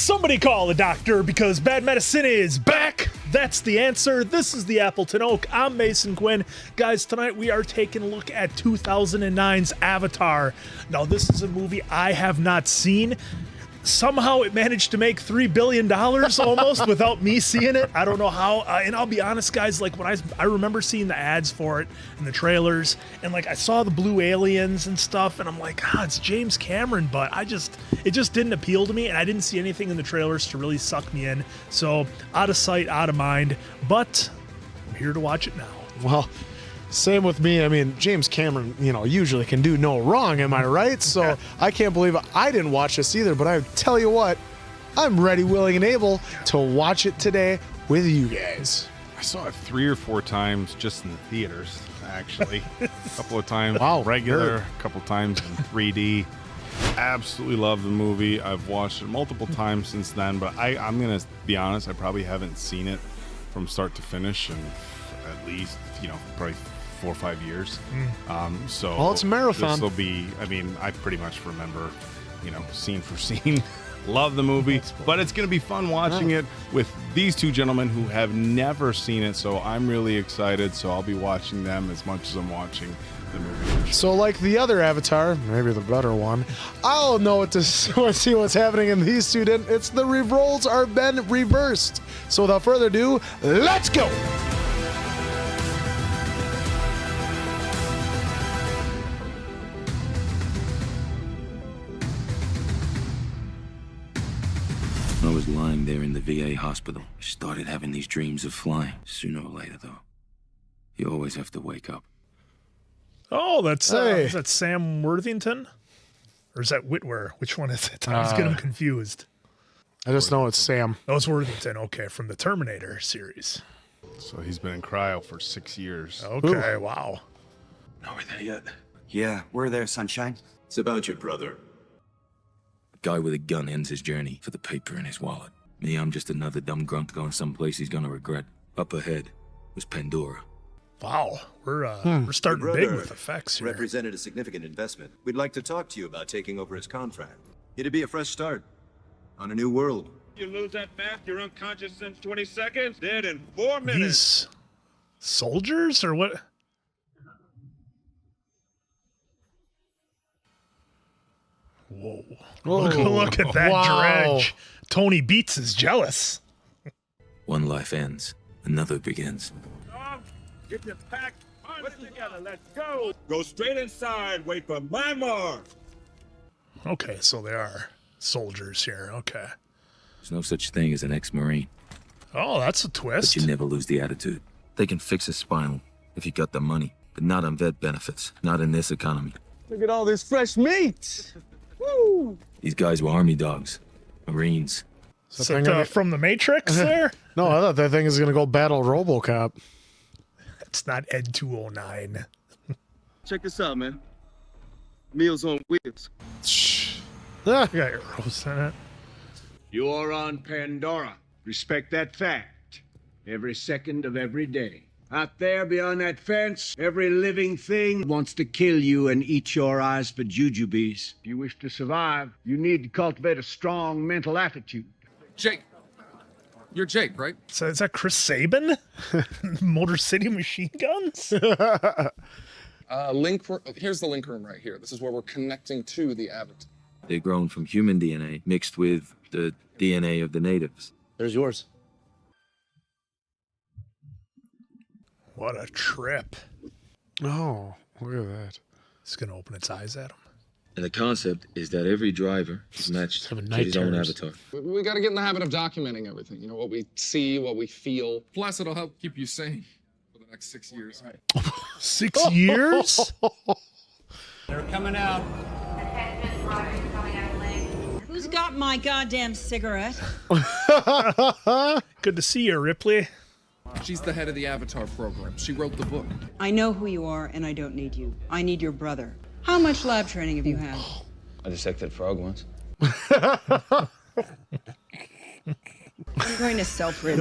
Somebody call a doctor because bad medicine is back. That's the answer. This is the Appleton Oak. I'm Mason Quinn. Guys, tonight we are taking a look at 2009's Avatar. Now, this is a movie I have not seen. Somehow it managed to make $3 billion almost without me seeing it. I don't know how. And I'll be honest, guys, like when I remember seeing the ads for it and the trailers, and like I saw the blue aliens and stuff, and I'm like, it's James Cameron, but it just didn't appeal to me, and I didn't see anything in the trailers to really suck me in. So out of sight, out of mind, but I'm here to watch it now. Well, same with me. I mean, James Cameron, usually can do no wrong, am I right? So I can't believe I didn't watch this either, but I tell you what, I'm ready, willing, and able to watch it today with you guys. I saw it 3 or 4 times just in the theaters, actually. A couple of times regular, a couple of times in 3D. Absolutely love the movie. I've watched it multiple times since then, but I'm going to be honest, I probably haven't seen it from start to finish in at least, probably 4 or 5 years. So it's a marathon. This will be, I pretty much remember, scene for scene. Love the movie, but it's going to be fun watching it with these two gentlemen who have never seen it. So I'm really excited. So I'll be watching them as much as I'm watching the movie. So like the other Avatar, maybe the better one, I'll know what to see what's happening in these two. It's the roles are been reversed. So without further ado, let's go. I was lying there in the VA hospital. I started having these dreams of flying. Sooner or later, though, you always have to wake up. Oh, is that Sam Worthington? Or is that Witwer? Which one is it? I was getting confused. I just know it's Sam. Oh, it's Worthington. Okay, from the Terminator series. So he's been in cryo for 6 years. Okay, Ooh. Wow. Are we there yet? Yeah, we're there, sunshine. It's about your brother. A guy with a gun ends his journey for the paper in his wallet. Me, I'm just another dumb grunt going someplace he's gonna regret. Up ahead was Pandora. Wow, we're starting big with effects here. Represented a significant investment. We'd like to talk to you about taking over his contract. It'd be a fresh start on a new world. You lose that fast, you're unconscious in 20 seconds, dead in 4 minutes. These soldiers or what? Whoa. Look at that dredge. Tony Beats is jealous. One life ends, another begins. Get your pack, put it together, let's go. Go straight inside, wait for my mark. Okay, so they are soldiers here. Okay. There's no such thing as an ex-Marine. Oh, that's a But twist. you never lose the attitude. They can fix a spinal if you got the money, but not on vet benefits, not in this economy. Look at all this fresh meat. Woo! These guys were army dogs, Marines. Is it, from the Matrix there? No, I thought that thing is going to go battle RoboCop. It's not Ed 209. Check this out, man. Meals on wheels. Ah. You got your roast in it. You are on Pandora. Respect that fact. Every second of every day. Out there beyond that fence, every living thing wants to kill you and eat your eyes for jujubes. If you wish to survive, you need to cultivate a strong mental attitude. Jake. You're Jake, right? So is that Chris Sabin? Motor City Machine Guns? Here's the link room right here. This is where we're connecting to the Avatar. They're grown from human DNA mixed with the DNA of the natives. There's yours. What a trip. Oh, look at that. It's going to open its eyes at him. And the concept is that every driver is matched to his own avatar. We got to get in the habit of documenting everything. You know, what we see, what we feel. Plus, it'll help keep you sane for the next 6 years. Right. 6 years? They're coming out. Who's got my goddamn cigarette? Good to see you, Ripley. She's the head of the Avatar program. She wrote the book. I know who you are, and I don't need you. I need your brother. How much lab training have you had? I dissected a frog once. I'm going to Selfridge.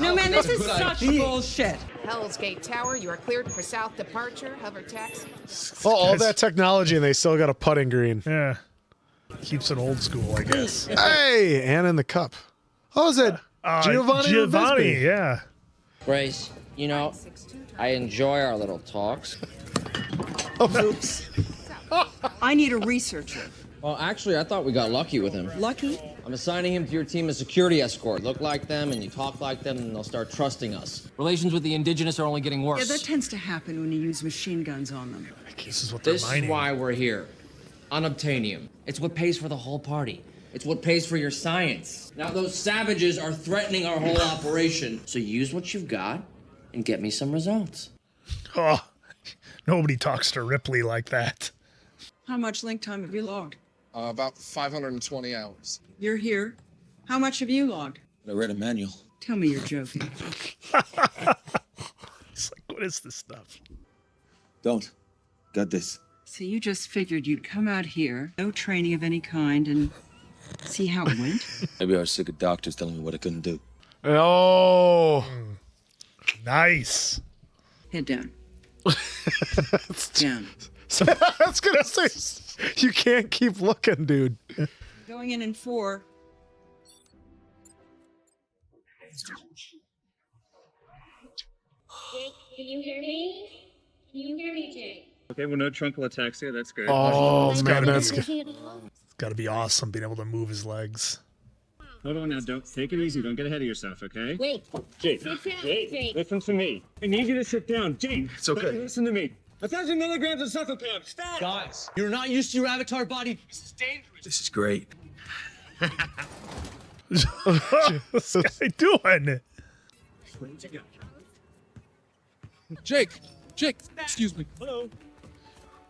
No, man, this is such bullshit. Hell's Gate Tower, you are cleared for south departure. Hover taxi. Oh, all that technology and they still got a putting green. Yeah. Keeps it old school, I guess. Hey, and in the cup. Oh, is it Giovanni? Giovanni, yeah. Grace, you know, I enjoy our little talks. Oops. I need a researcher. Well, actually, I thought we got lucky with him. Lucky? I'm assigning him to your team as security escort. Look like them and you talk like them and they'll start trusting us. Relations with the indigenous are only getting worse. Yeah, that tends to happen when you use machine guns on them. This is what they're This mining. is why we're here. Unobtanium. It's what pays for the whole party. It's what pays for your science. Now, those savages are threatening our whole operation. So use what you've got and get me some results. Oh, nobody talks to Ripley like that. How much link time have you logged? About 520 hours. You're here. How much have you logged? I read a manual. Tell me you're joking. It's like, what is this stuff? Don't. Got this. So you just figured you'd come out here, no training of any kind, and see how it went? Maybe I was sick of doctors telling me what I couldn't do. Oh. Nice. Head down. Down. So I was going to say, you can't keep looking, dude. Going in 4. Jake, can you hear me? Can you hear me, Jake? Okay, well, no truncal ataxia. That's good. Oh, man, that's good. It's got to be awesome being able to move his legs. Hold on now. Don't take it easy. Don't get ahead of yourself, okay? Wait. Jake, Sit down, Jake, Jake. listen to me. I need you to sit down. Jake, It's okay. Listen to me. 1,000 milligrams of sulfapam. Stop. Guys, you're not used to your avatar body. This is dangerous. This is great. What's this guy doing? Jake, excuse me. Hello.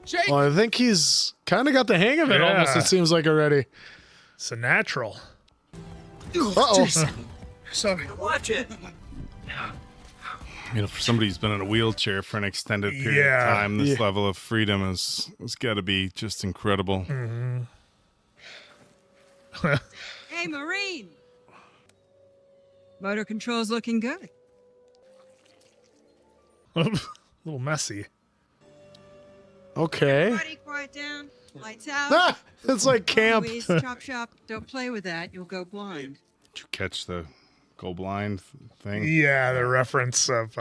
Jake! Well, I think he's kind of got the hang of it Yeah. almost, it seems like already. It's a natural. Uh-oh. Sorry. Watch it. You know, for somebody who's been in a wheelchair for an extended period Yeah. of time, this Yeah. level of freedom has got to be just incredible. Hey, Marine! Motor control's looking good. A little messy. Okay. Everybody quiet down. Lights out. Ah, it's like camp. Always, chop shop. Don't play with that. You'll go blind. Did you catch the go blind thing? Yeah, the reference of,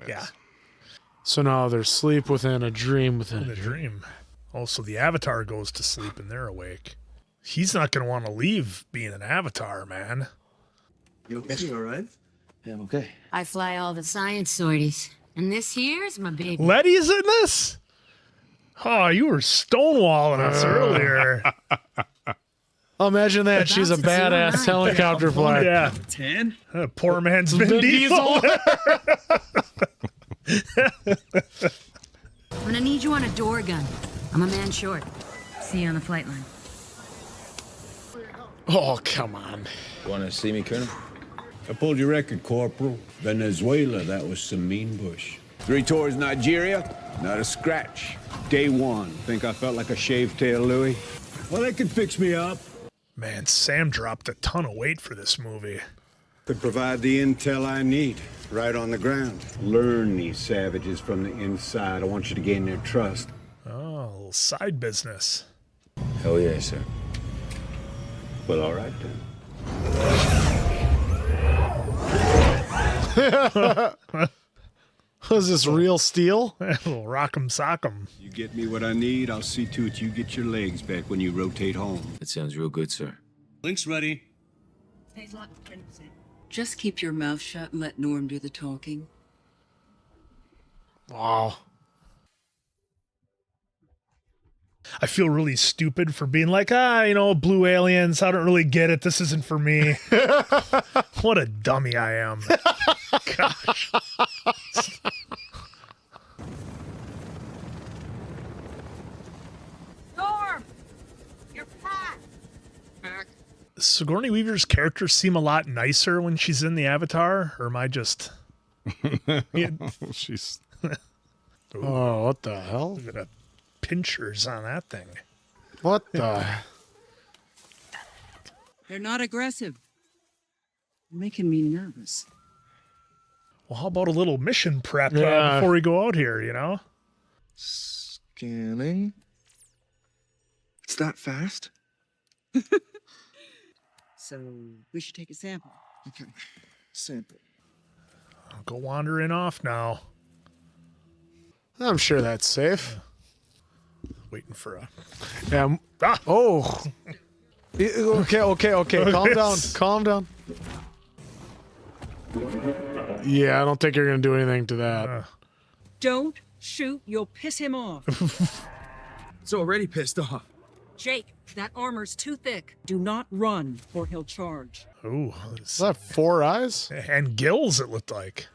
yeah, So now there's sleep within a dream within the a dream. dream. Also, the avatar goes to sleep and they're awake. He's not going to want to leave being an avatar, man. You okay? All right? Yeah, I'm okay. I fly all the science sorties. And this here's my baby. Letty's in this? Oh, you were stonewalling us earlier. Imagine that. She's a badass helicopter flyer. Yeah. 10? Poor man's Vin Diesel. I'm gonna need you on a door gun. I'm a man short. See you on the flight line. Oh, come on. You want to see me, Colonel? I pulled your record, Corporal. Venezuela, that was some mean bush. 3 tours Nigeria, not a scratch. Day 1, think I felt like a shaved tail Louis? Well, they could fix me up. Man, Sam dropped a ton of weight for this movie. Could provide the intel I need, right on the ground. Learn these savages from the inside. I want you to gain their trust. Oh, a little side business. Hell yeah, sir. Well, all right then. Was this real steel? A little rock'em sock'em. You get me what I need, I'll see to it you get your legs back when you rotate home. That sounds real good, sir. Link's ready. Just keep your mouth shut and let Norm do the talking. Wow. I feel really stupid for being like, blue aliens. I don't really get it. This isn't for me. What a dummy I am. Gosh. Norm! You're packed! Sigourney Weaver's characters seem a lot nicer when she's in the Avatar, or am I just... She's Oh, what the hell? Look at the pinchers on that thing. What the? They're not aggressive. You're making me nervous. Well, how about a little mission prep Yeah. before we go out here, you know? Scanning. It's that fast? So we should take a sample. Okay. Sample. I'll go wandering off now. I'm sure that's safe. Waiting for a... Yeah. Oh. Okay. Calm down. Yeah, I don't think you're going to do anything to that. Don't shoot. You'll piss him off. It's already pissed off. Jake, that armor's too thick. Do not run, or he'll charge. Ooh. Is that 4 eyes? And gills, it looked like.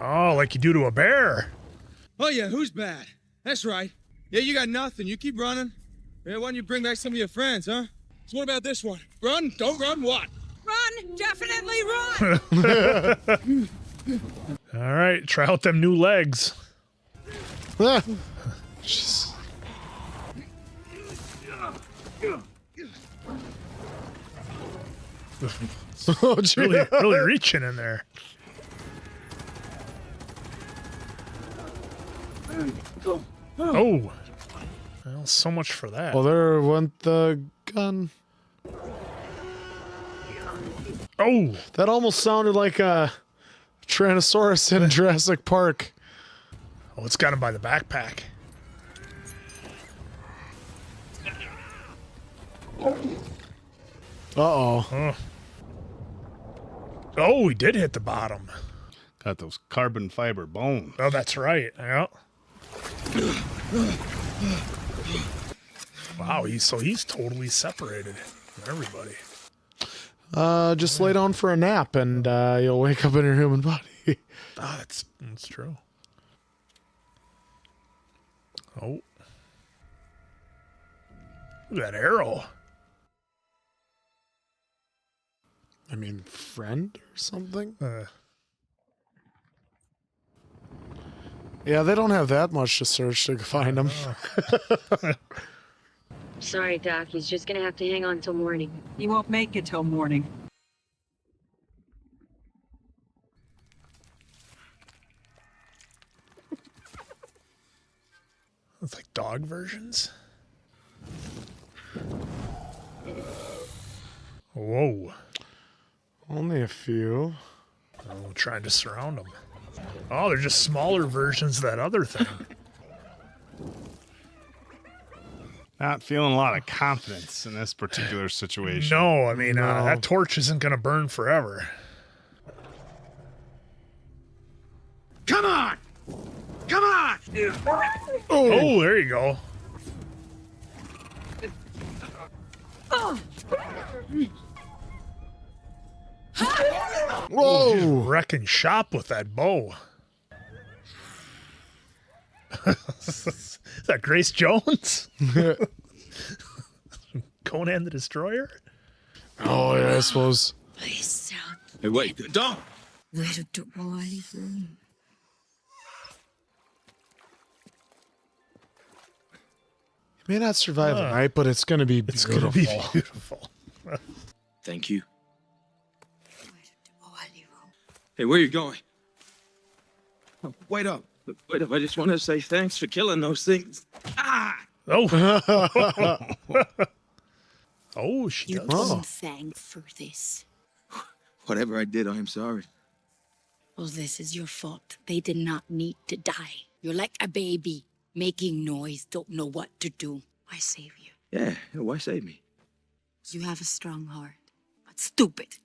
Oh, like you do to a bear. Oh, yeah, who's bad? That's right. Yeah, you got nothing. You keep running. Yeah, why don't you bring back some of your friends, huh? So what about this one? Run? Don't run? What? Run! Definitely run! All right, try out them new legs. Oh, gee. really reaching in there. Oh, well, so much for that. Well, there went the gun. Oh, that almost sounded like a Tyrannosaurus in Jurassic Park. Oh, it's got him by the backpack. Uh-oh. Oh, he did hit the bottom. Got those carbon fiber bones. Oh, that's right. Yeah. Wow, he's totally separated from everybody. Just lay down for a nap and you'll wake up in your human body. Ah, that's true. Oh. Look at that arrow. I mean, friend or something? Yeah, they don't have that much to search to find them. Sorry, Doc. He's just gonna have to hang on till morning. He won't make it till morning. It's like dog versions. Whoa. Only a few. Oh, trying to surround them. Oh, they're just smaller versions of that other thing. Not feeling a lot of confidence in this particular situation. No, I mean, that torch isn't going to burn forever. Come on! Come on! Oh, there you go. Whoa! Wrecking shop with that bow. Is that Grace Jones? Conan the Destroyer? Oh, yeah, I suppose. Hey, wait, don't! May not survive the night, but it's gonna be beautiful. It's gonna be beautiful. Thank you. Hey, where you going? Oh, wait up. Wait up. I just want to say thanks for killing those things. Ah! Oh. Oh, she does. don't thank for this. Whatever I did, I am sorry. Well, this is your fault. They did not need to die. You're like a baby, making noise, don't know what to do. I save you. Yeah, why save me? You have a strong heart, but stupid.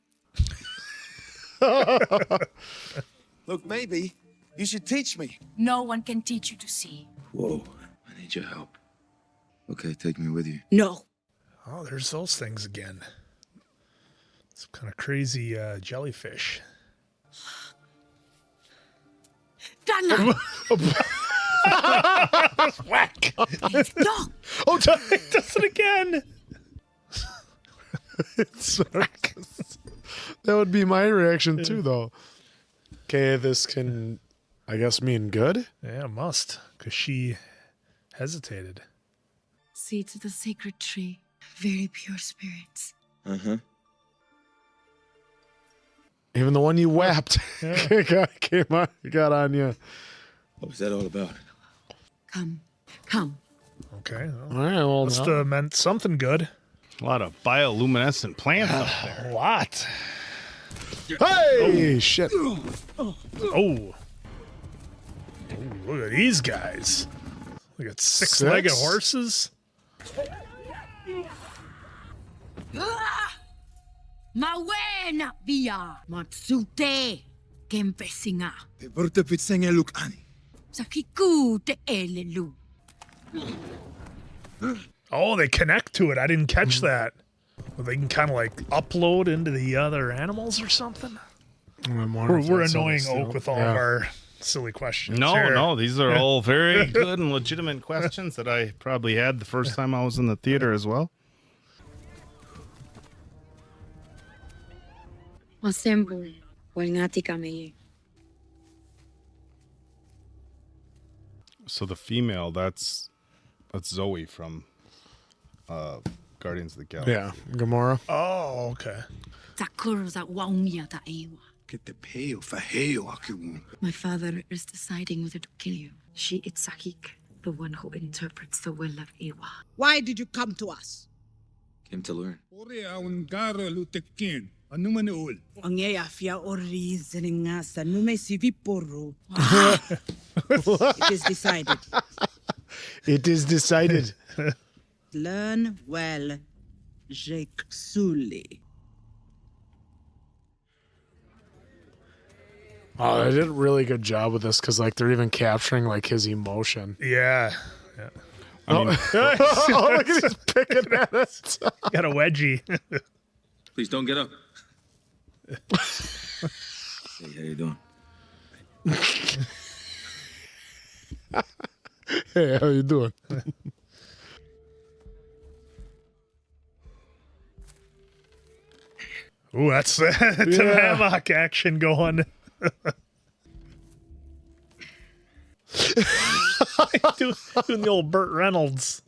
Look, maybe you should teach me. No one can teach you to see. Whoa, I need your help. Okay, take me with you. No. Oh, there's those things again. Some kind of crazy jellyfish. Dana! Whack! No! Oh, it does it again! It's that would be my reaction too, though. Okay, this can, I guess, mean good? Yeah, it must, because she hesitated. Seeds of the sacred tree, very pure spirits. Uh-huh. Even the one you whapped got on you. What was that all about? Come, come. Okay. All right, well, must no. have meant something good. A lot of bioluminescent plants up there. A lot. Hey, shit. Oh. Ooh, look at these guys. We got six-legged horses. Mawena via Matsute Kempesinga. Porta pitsenga lukani. Sakiku te elelu. Oh, they connect to it. I didn't catch that. Well, they can kind of like upload into the other animals or something. We're annoying Oak with all of our silly questions. No, these are all very good and legitimate questions that I probably had the first time I was in the theater as well. Ensemble, walngati kami. So the female, that's Zoe from Guardians of the Galaxy. Yeah, Gamora. Oh, okay. My father is deciding whether to kill you. She is Sakik, the one who interprets the will of Iwa. Why did you come to us? Came to learn. Angaya fia orizining sa nume siviporo. It is decided. It is decided. Learn well, Jake Sully. Oh, they did a really good job with this because, like, they're even capturing like his emotion. Yeah. I mean, oh, look at he's picking at it. Got a wedgie. Please don't get up. Hey, how you doing? Hey, how you doing? Ooh, that's some hammock action going. Doing the old Burt Reynolds.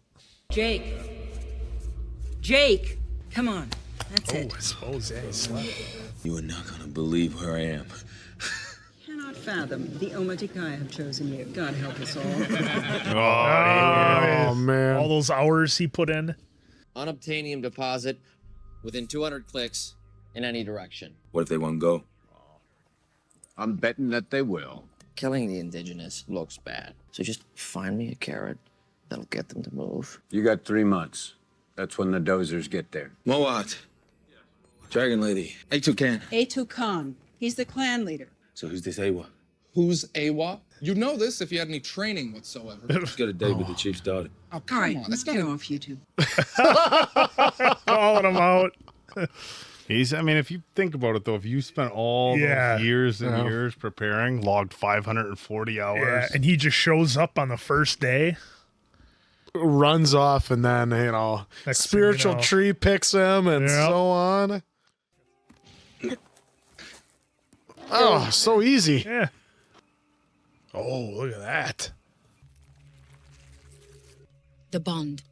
Jake, come on. That's it. I suppose, yeah, he slept. You are not gonna believe where I am. Cannot fathom the Omatikai have chosen you. God help us all. Oh, man. All those hours he put in. Unobtanium deposit within 200 clicks in any direction. What if they won't go? I'm betting that they will. Killing the indigenous looks bad. So just find me a carrot that'll get them to move. You got 3 months. That's when the dozers get there. Moat. Dragon Lady. A2 A2 Khan. He's the clan leader. So who's this Awa? Who's Awa? You'd know this if you had any training whatsoever. Just got a date with the chief's daughter. Oh, come on. That's not Get off, you two. Calling him out. I mean, if you think about it, though, if you spent all those years and years preparing, logged 540 hours. Yeah, and he just shows up on the first day. Runs off, and then, Next spiritual thing you know. tree picks him, and so on. Oh, so easy. Yeah. Oh, look at that. The bond.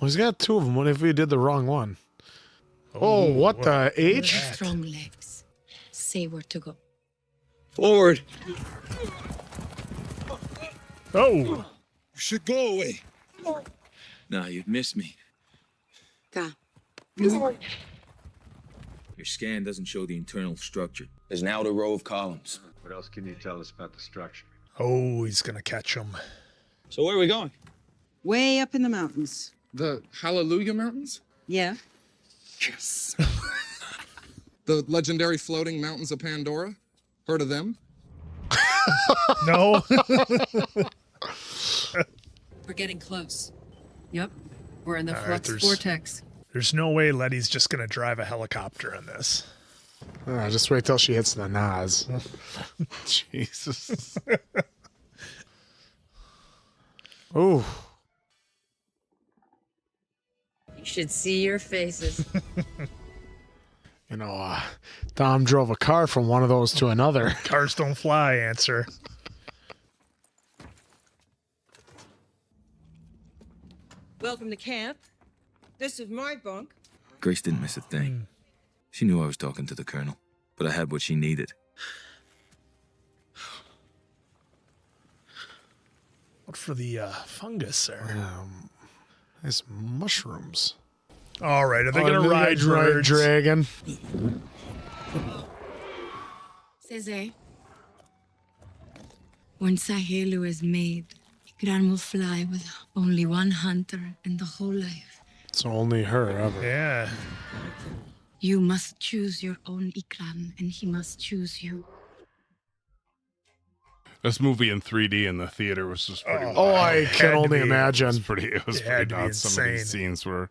Well, he's got 2 of them. What if we did the wrong one? Oh, what the H? Strong legs. Say where to go. Forward. Oh. You should go away. Nah, you'd miss me. Ka. Your scan doesn't show the internal structure. There's an outer row of columns. What else can you tell us about the structure? Oh, he's going to catch him. So where are we going? Way up in the mountains. The Hallelujah Mountains? Yeah. Yes. The legendary floating mountains of Pandora? Heard of them? No. We're getting close. Yep. We're in the All right, flux there's- vortex. There's no way Letty's just going to drive a helicopter in this. Just wait till she hits the Nas. Jesus. Ooh. You should see your faces. Dom drove a car from one of those to another. Cars don't fly, answer. Welcome to camp. This is my bunk. Grace didn't miss a thing. She knew I was talking to the colonel, but I had what she needed. What for the fungus there? Nice mushrooms. All right, are they gonna ride dragon? Cesar, when Sahelu is made, Gran will fly with only one hunter in the whole life. It's only her ever. Yeah. You must choose your own Ikran, and he must choose you. This movie in 3D in the theater was just pretty wild. I can only imagine. It was pretty nuts. Some of these scenes were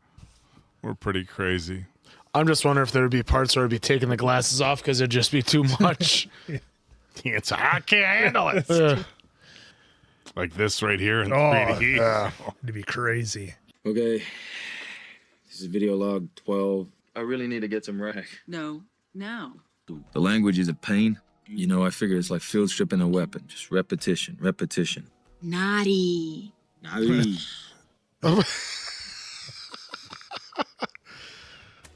pretty crazy. I'm just wondering if there would be parts where I'd be taking the glasses off because it'd just be too much. I can't handle it. Like this right here in 3D. It'd be crazy. Okay. This is video log 12. I really need to get some rack. No, now. The language is a pain. You know, I figure it's like field stripping a weapon. Just repetition, repetition. Naughty. Naughty. My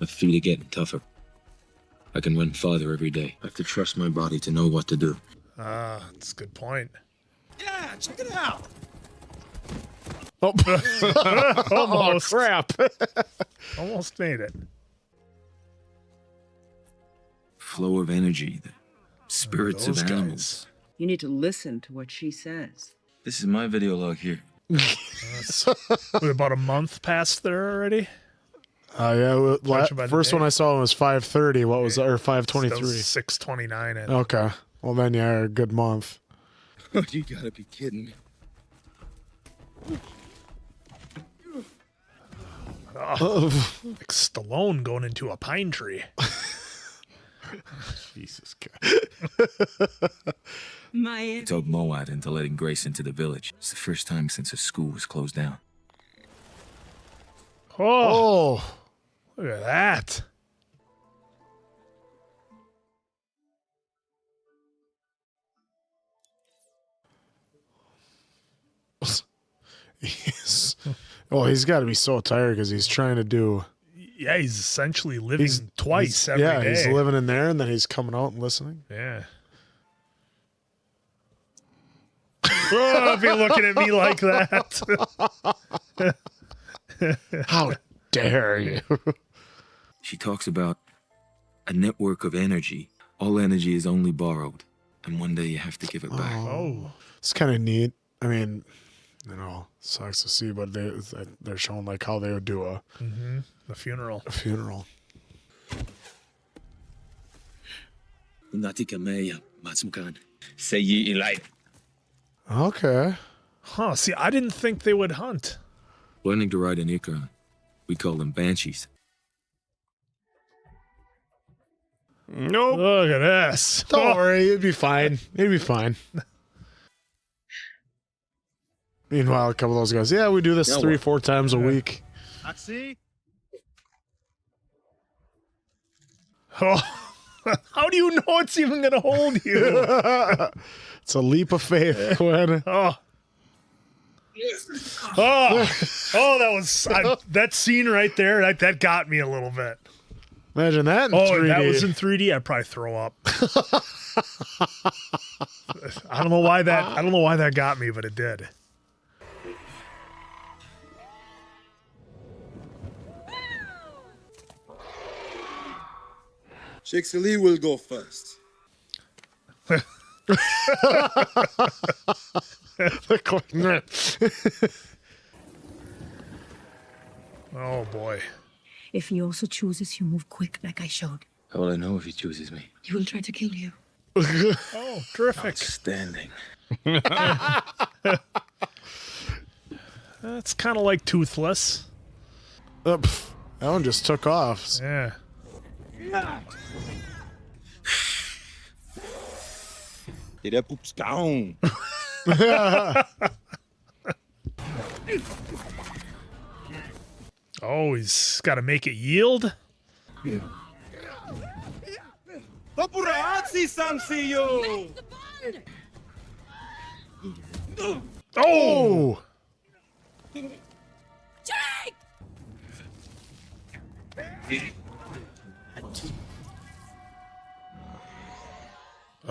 feet are getting tougher. I can run farther every day. I have to trust my body to know what to do. That's a good point. Yeah, check it out. Almost. Oh, crap. Almost made it. Flow of energy, the spirits of animals. You need to listen to what she says. This is my video log here. We're about a month past there already. First one I saw was 5:30. What was that? Or 5:23? 6:29. Okay. Well, then, yeah, a good month. Oh, you gotta be kidding me. Like Stallone going into a pine tree. Jesus Christ. He talked Moat into letting Grace into the village. It's the first time since her school was closed down. Oh, look at that. He's got to be so tired because he's trying to do. Yeah, he's essentially living twice every day. He's living in there and then he's coming out and listening. Yeah. Oh, if you're looking at me like that. How dare you? She talks about a network of energy. All energy is only borrowed, and one day you have to give it back. Oh. It's kind of neat. I mean, sucks to see, but they're showing like how they would do a funeral. A funeral. Unatika meya, Matsukan. Say ye like. Okay. Huh. See, I didn't think they would hunt. Learning to ride an ikran. We call them banshees. Nope. Look at this. Don't worry, it'd be fine. It'd be fine. Meanwhile, a couple of those guys, yeah, we do this 3-4 times a week. I see. Oh, how do you know it's even going to hold you? It's a leap of faith, Quinn. Oh, that was that scene right there. That got me a little bit. Imagine that in 3D. If that was in 3D, I'd probably throw up. I don't know why that got me, but it did. Sheikh Sully will go first. Oh boy. If he also chooses you, move quick like I showed. How will I know if he chooses me? He will try to kill you. Oh, terrific. Outstanding. That's kind of like Toothless. That one just took off. Yeah. Der Pups down. Oh, he's got to make it yield. Paparazzi Samsiyo. Oh! Jake!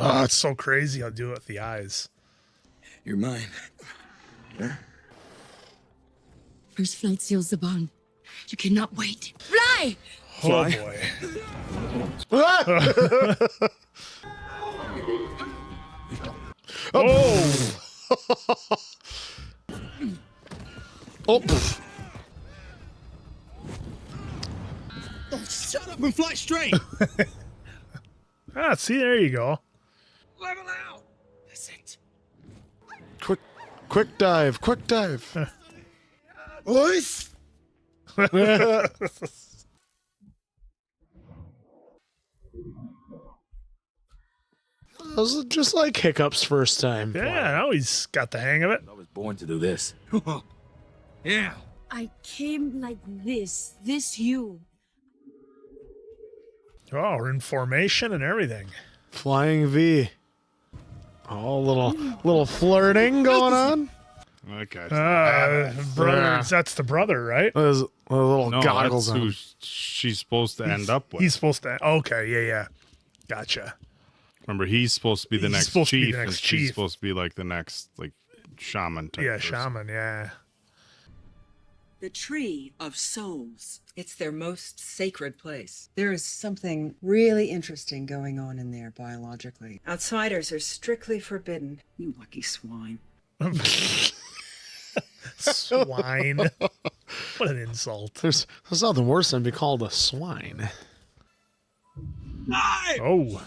Oh, it's so crazy. I'll do it with the eyes. You're mine. First flight seals the bond. You cannot wait. Fly! Oh boy. Oh! Oh! Oh, shut up and fly straight. Ah, see, there you go. Level out. That's it. Quick dive, quick dive. Boys. Those are just like Hiccup's first time. Yeah, now he's got the hang of it. I was born to do this. Yeah. I came like this. This you. Oh, we're in formation and everything. Flying V. Oh, little flirting going on. Okay. Brothers, that's the brother, right? There's little No, goggles that's on. who she's supposed to end up with. He's supposed to. Okay, yeah. Gotcha. Remember, he's supposed to be the He's next supposed to be chief, the next and she's chief. supposed to be like the next shaman type. Yeah, person. shaman, yeah. The Tree of Souls. It's their most sacred place. There is something really interesting going on in there biologically. Outsiders are strictly forbidden. You lucky swine. Swine. What an insult. There's nothing worse than be called a swine. Oh.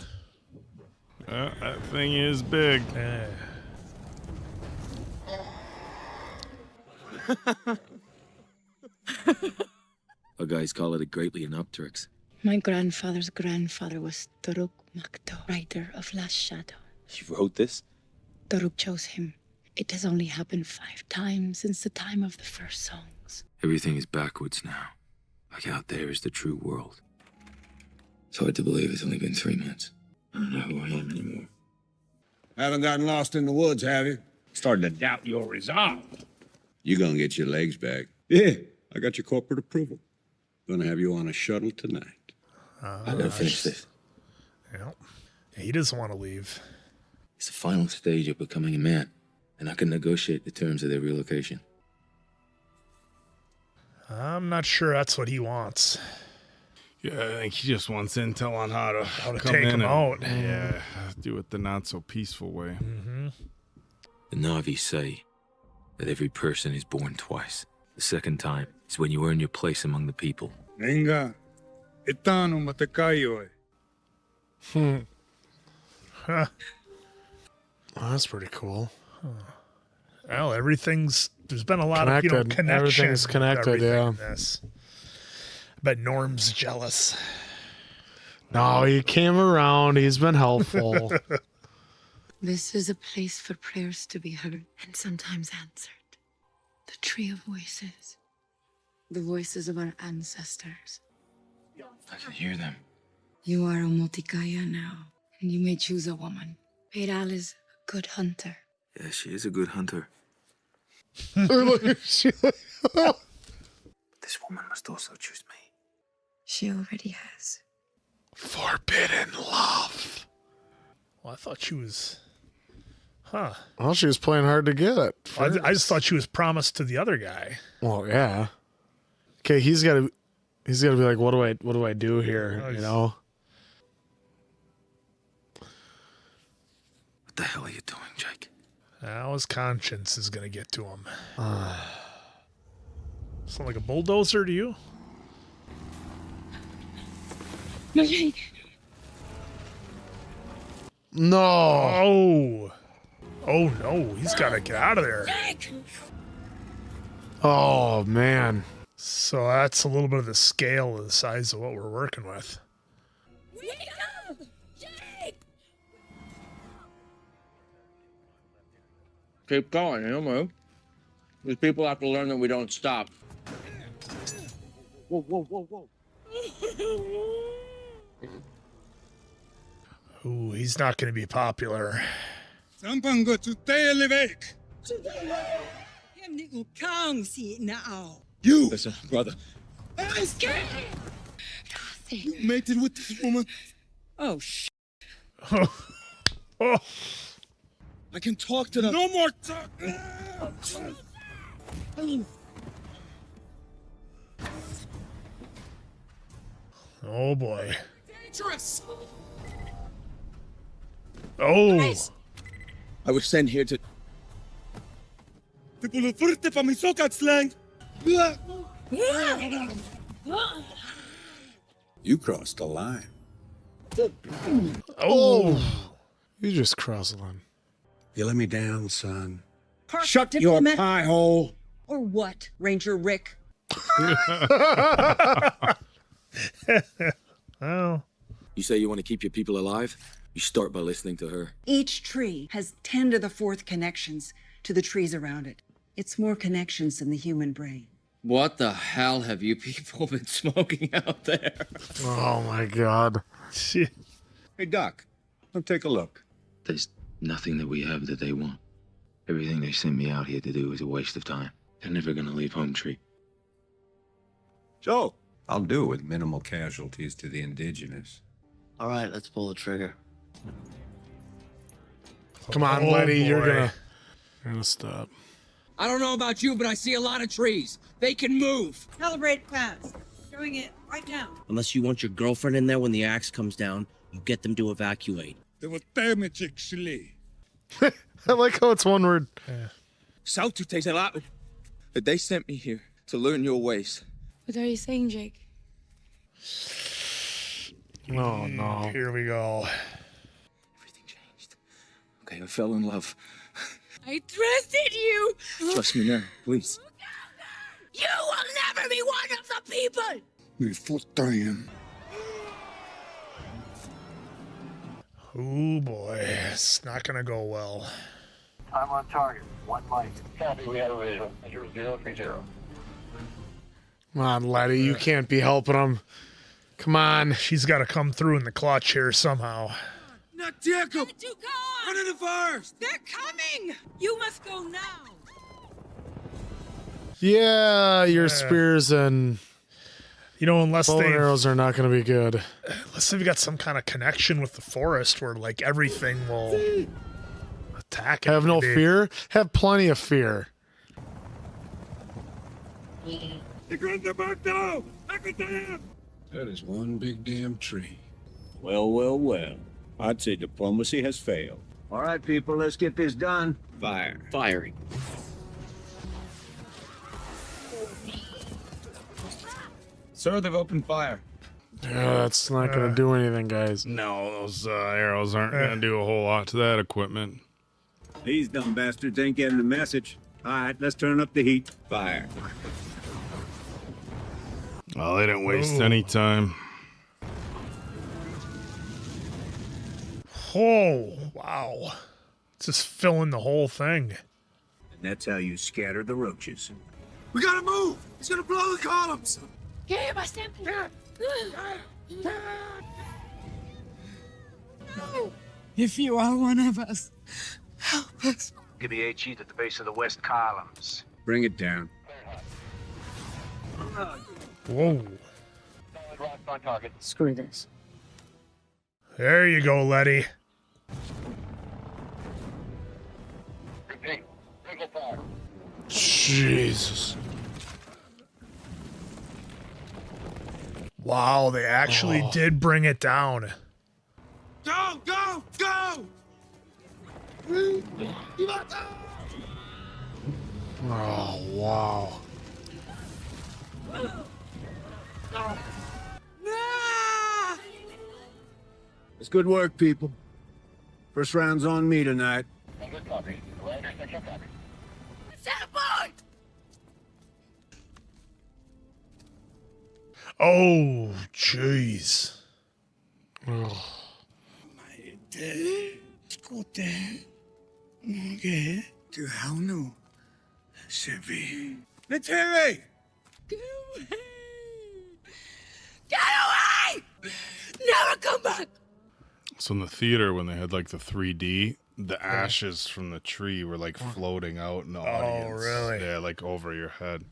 That thing is big. Our guys call it a greatly unobtrux. My grandfather's grandfather was Toruk Makto, writer of Last Shadow. She wrote this? Toruk chose him. It has only happened 5 times since the time of the first songs. Everything is backwards now. Like out there is the true world. It's hard to believe it's only been 3 months. I don't know who I am anymore. Haven't gotten lost in the woods, have you? Starting to doubt your resolve. You gonna get your legs back. Yeah, I got your corporate approval. Gonna have you on a shuttle tonight. I gotta finish this. Yeah. He doesn't want to leave. It's the final stage of becoming a man, and I can negotiate the terms of their relocation. I'm not sure that's what he wants. Yeah, I think he just wants intel on how to How to come take in him and, out. Yeah, do it the not so peaceful way. Mm-hmm. The Na'vi say that every person is born twice. The second time is when you earn your place among the people. Venga, etano matekayo. Huh. Oh, that's pretty cool. Well, there's been a lot Connected. of connection. Everything's with connected, everything yeah. in this. But Norm's jealous. No, he came around. He's been helpful. This is a place for prayers to be heard and sometimes answered. The Tree of Voices. The voices of our ancestors. I can hear them. You are a Multicaya now, and you may choose a woman. Peral is a good hunter. Yeah, she is a good hunter. This woman must also choose me. She already has. Forbidden love. Well, I thought she was... Huh. Well, she was playing hard to get it. I just thought she was promised to the other guy. Well, yeah. Okay, he's got to be like, what do I do here? You know? What the hell are you doing, Jake? Now his conscience is going to get to him. Sound like a bulldozer to you? No, Jake. No. Oh no, he's got to get out of there. Oh, man. So that's a little bit of the scale of the size of what we're working with. Keep going, he'll move. These people have to learn that we don't stop. Whoa, whoa, whoa, whoa. Ooh, he's not going to be popular. Sampango tutay elevek. You! Listen, brother. I'm scared. You mated with this woman. Oh, sh. Oh. I can talk to them. No more talk. Oh boy. Dangerous. Oh. I was sent here to. slang. You crossed the line. Oh. You just crossed the line. You let me down, son. Shut your pie hole. Or what, Ranger Rick? Oh. You say you want to keep your people alive? You start by listening to her. Each tree has 10 to the 4th connections to the trees around it. It's more connections than the human brain. What the hell have you people been smoking out there? Oh my God. Hey, Doc, come take a look. There's nothing that we have that they want. Everything they sent me out here to do is a waste of time. They're never gonna leave home, Tree. So, I'll do with minimal casualties to the indigenous. All right, let's pull the trigger. Come on, Letty, you're gonna stop. I don't know about you, but I see a lot of trees. They can move. Calibrate plans. Doing it right now. Unless you want your girlfriend in there when the axe comes down, you get them to evacuate. There was damage, actually. I like how it's one word. Sautu takes a lot. But they sent me here to learn your ways. What are you saying, Jake? Oh, no. Here we go. Everything changed. Okay, I fell in love. I trusted you. Trust me now, please. You will never be one of the people. Me full-time. Oh boy, it's not gonna go well. I'm on target. 1 mic. Copy, we have a visual. Measure 030. Come on, Letty, you can't be helping him. Come on. She's got to come through in the clutch here somehow. Not Jacob! To go. Run in the forest! They're coming. You must go now. Yeah, your spears and unless bow and arrows are not going to be good. Unless they've got some kind of connection with the forest where like everything will attack. Have no fear. Have plenty of fear. That is one big damn tree. Well, well, well. I'd say diplomacy has failed. All right, people, let's get this done. Fire. Firing. Sir, they've opened fire. Yeah, that's not going to do anything, guys. No, those arrows aren't going to do a whole lot to that equipment. These dumb bastards ain't getting the message. All right, let's turn up the heat. Fire. Well, they didn't waste any time. Oh, wow. Just filling the whole thing. And that's how you scatter the roaches. We gotta move. He's gonna blow the columns. ¿Qué va a ser? If you are one of us, help us. Give the HE at the base of the west columns. Bring it down. Whoa. On target. Screw this. There you go, Letty. Repeat. Single fire. Jesus. Wow, they actually did bring it down. Go, go, go! Oh, wow. It's good work, people. First round's on me tonight. Good copy. Commander, second copy. Set aboard! Oh, jeez. Du har nu, Chevy. Let's Get away! Never come back! So in the theater, when they had like the 3D, the ashes from the tree were like floating out in the audience. Really? Yeah, like over your head.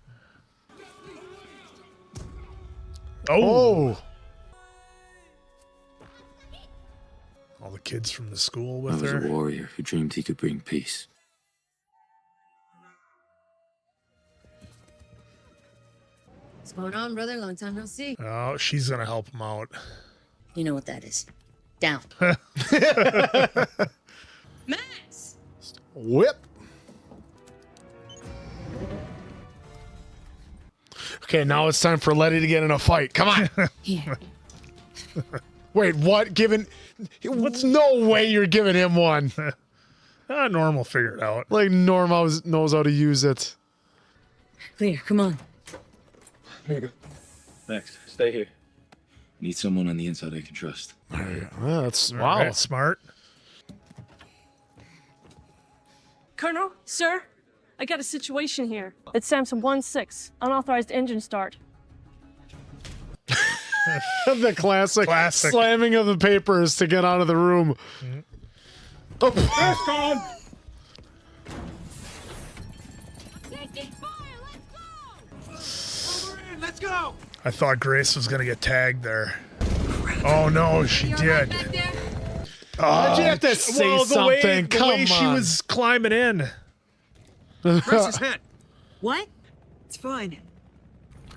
Oh. All the kids from the school with I was her. a warrior who dreamed he could bring peace. What's going on, brother? Long time no see. Oh, she's gonna help him out. You know what that is. Down. Max! Whip. Okay, now it's time for Letty to get in a fight. Come on. Here. Wait, what? What's no way you're giving him one? Normal figure it out. Like Norm knows how to use it. Clear, come on. Max, stay here. Need someone on the inside I can trust. Yeah, that's All wow. right, smart. Colonel, sir, I got a situation here. It's Samson 1-6, unauthorized engine start. The classic slamming of the papers to get out of the room. Oh. First on! Let's go! I thought Grace was gonna get tagged there. Oh no, she did. Why'd you have to say something? The Come way she on. was climbing in. Press his head. What? It's fine.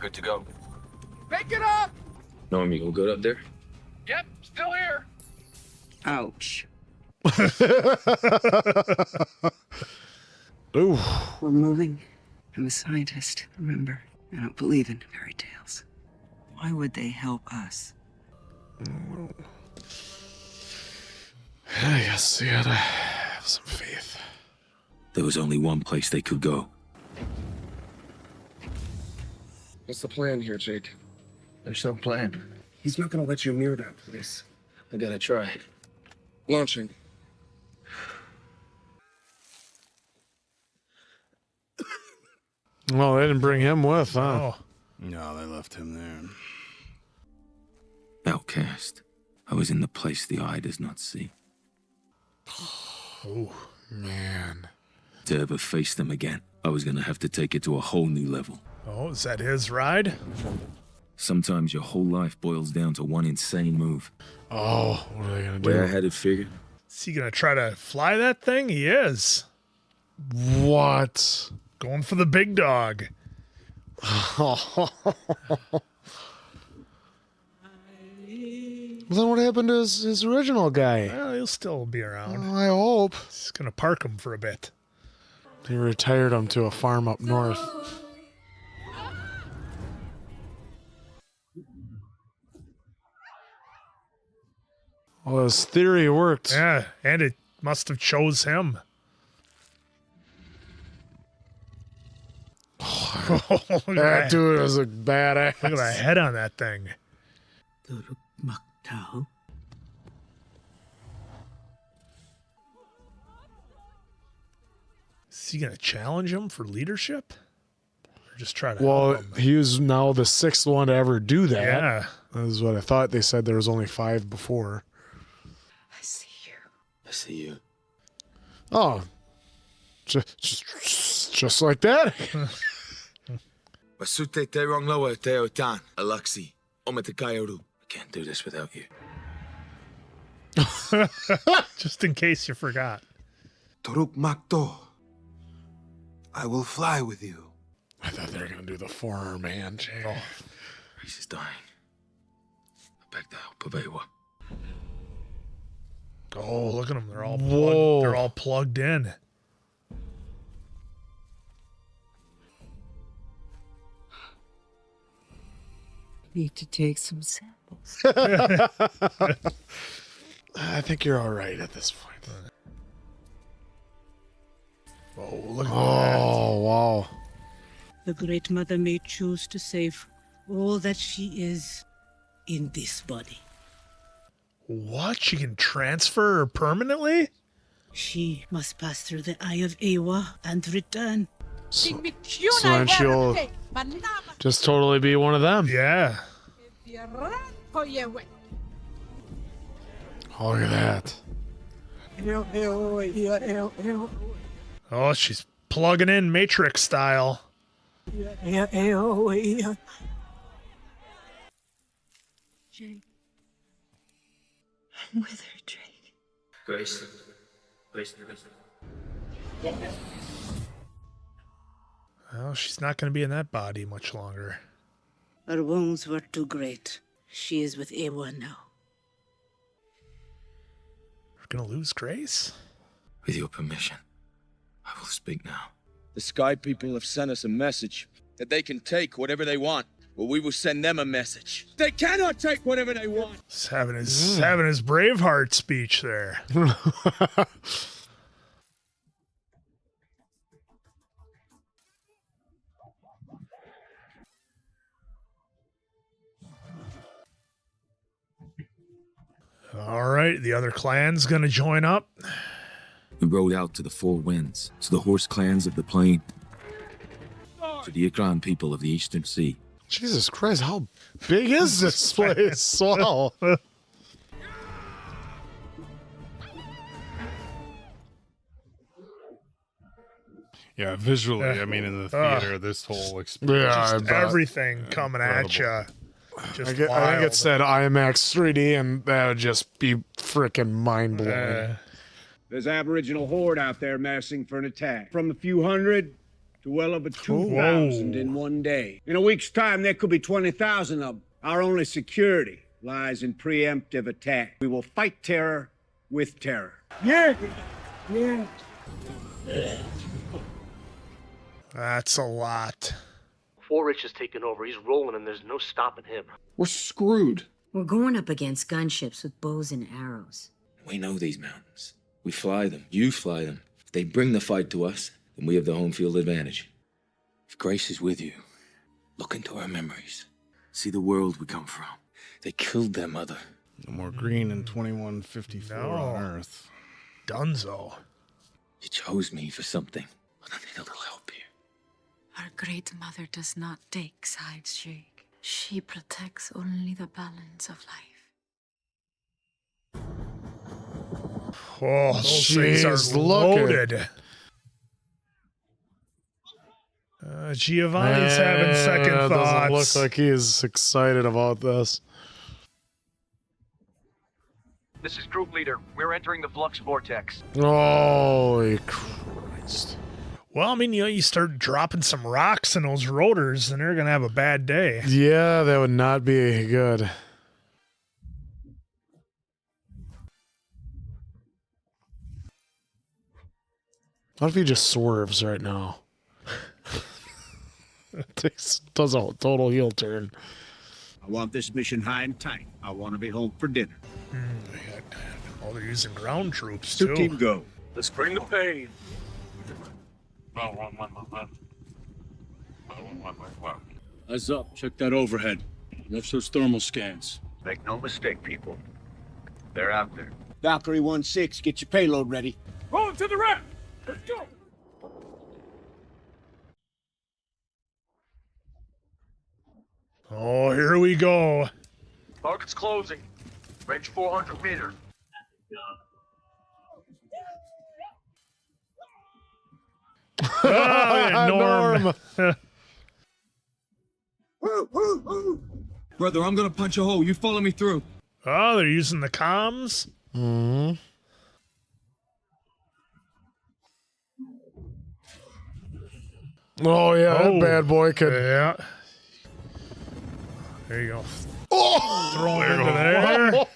Good to go. Pick it up! Norm, you go good up there? Yep, still here. Ouch. Ooh. We're moving. I'm a scientist, remember? I don't believe in fairy tales. Why would they help us? I guess you gotta have some faith. There was only one place they could go. What's the plan here, Jake? There's no plan. He's not gonna let you near that place. I gotta try. Launching. Well, they didn't bring him with, huh? Oh. No, they left him there. Outcast. I was in the place the eye does not see. Oh, man. To ever face them again, I was gonna have to take it to a whole new level. Oh, is that his ride? Sometimes your whole life boils down to one insane move. Oh, what are they gonna do? Way I had it figured. Is he gonna try to fly that thing? He is. What? Going for the big dog. Then what happened to his original guy? Well, he'll still be around. I hope. He's gonna park him for a bit. He retired him to a farm up north. Well, his theory worked. Yeah, and it must have chose him. Look at That dude was a badass. Look at that head on that thing. Is he gonna challenge him for leadership? Or just try to Well, help him? he was now the sixth one to ever do that. Yeah. That is what I thought. They said there was only 5 before. I see you. Oh. Just like that? Masute te rong loa te o tan, Alexi. Ometakayoru. I can't do this without you. Just in case you forgot. Toruk makto. I will fly with you. I thought they were going to do the forearm hand. Oh. Reese is dying. Back now, Pavewa. Oh, look at them. They're all Whoa. plugged, they're all plugged in. Need to take some samples. I think you're all right at this point. Oh, look at that. Oh, wow. The Great Mother may choose to save all that she is in this body. What? She can transfer her permanently? She must pass through the Eye of Awa and return. So then she'll just totally be one of them. Yeah. Oh, look at that. Oh, she's plugging in Matrix style. Jake. I'm with her, Jake. Grace. Grace. Well, she's not going to be in that body much longer. Her wounds were too great. She is with A1 now. We're going to lose Grace? With your permission, I will speak now. The Sky people have sent us a message that they can take whatever they want. Well, we will send them a message. They cannot take whatever they want. He's having his Braveheart speech there. All right, the other clan's gonna join up. We rode out to the Four Winds, to the horse clans of the plain, to the Ikran people of the Eastern Sea. Jesus Christ, how big is this place? Wow. Yeah, visually, I mean, in the theater, this whole experience. Yeah, just everything coming at you. Just I think it said IMAX 3D, and that would just be freaking mind-blowing. There's Aboriginal horde out there massing for an attack. From a few hundred to well over 2,000 in one day. In a week's time, there could be 20,000 of them. Our only security lies in preemptive attack. We will fight terror with terror. Yeah. That's a lot. Forrich has taken over. He's rolling, and there's no stopping him. We're screwed. We're going up against gunships with bows and arrows. We know these mountains. We fly them. You fly them. If they bring the fight to us, then we have the home field advantage. If Grace is with you, look into our memories. See the world we come from. They killed their mother. No more green in 2154 on Earth. Dunzo. You chose me for something, but I need a little help here. Our great mother does not take sides, Jake. She protects only the balance of life. Oh, those things are loaded. Giovanni's having second thoughts. Doesn't look like he is excited about this. This is group leader. We're entering the flux vortex. Holy Christ. Well, I mean, you start dropping some rocks in those rotors, and they're going to have a bad day. Yeah, that would not be good. What if he just swerves right now? Does a total heel turn. I want this mission high and tight. I want to be home for dinner. Oh, they're using ground troops, Two too. team go. Let's bring the pain. Eyes up. Check that overhead. Left those thermal scans. Make no mistake, people. They're out there. Valkyrie 1-6, get your payload ready. Roll to the ramp. Let's go. Oh, here we go. Target's closing. Range 400 meters. Norm. Brother, I'm gonna punch a hole. You follow me through. Oh, they're using the comms? Mm-hmm. Oh, yeah, that bad boy could... Yeah. There you go. Oh! Throw him into there.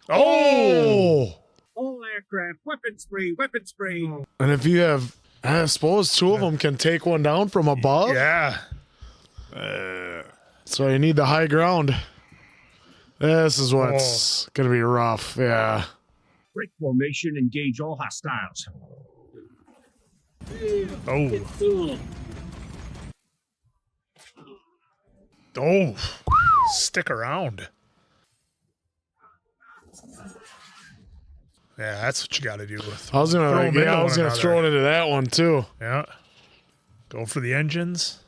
Oh! All aircraft, weapons free, weapons free. And if you have... I suppose two of them can take one down from above? Yeah. So you need the high ground. This is what's going to be rough, yeah. Break formation, engage all hostiles. Oh. Oh. Stick around. Yeah, that's what you got to do. I was gonna throw it into that one too. Yeah. Go for the engines.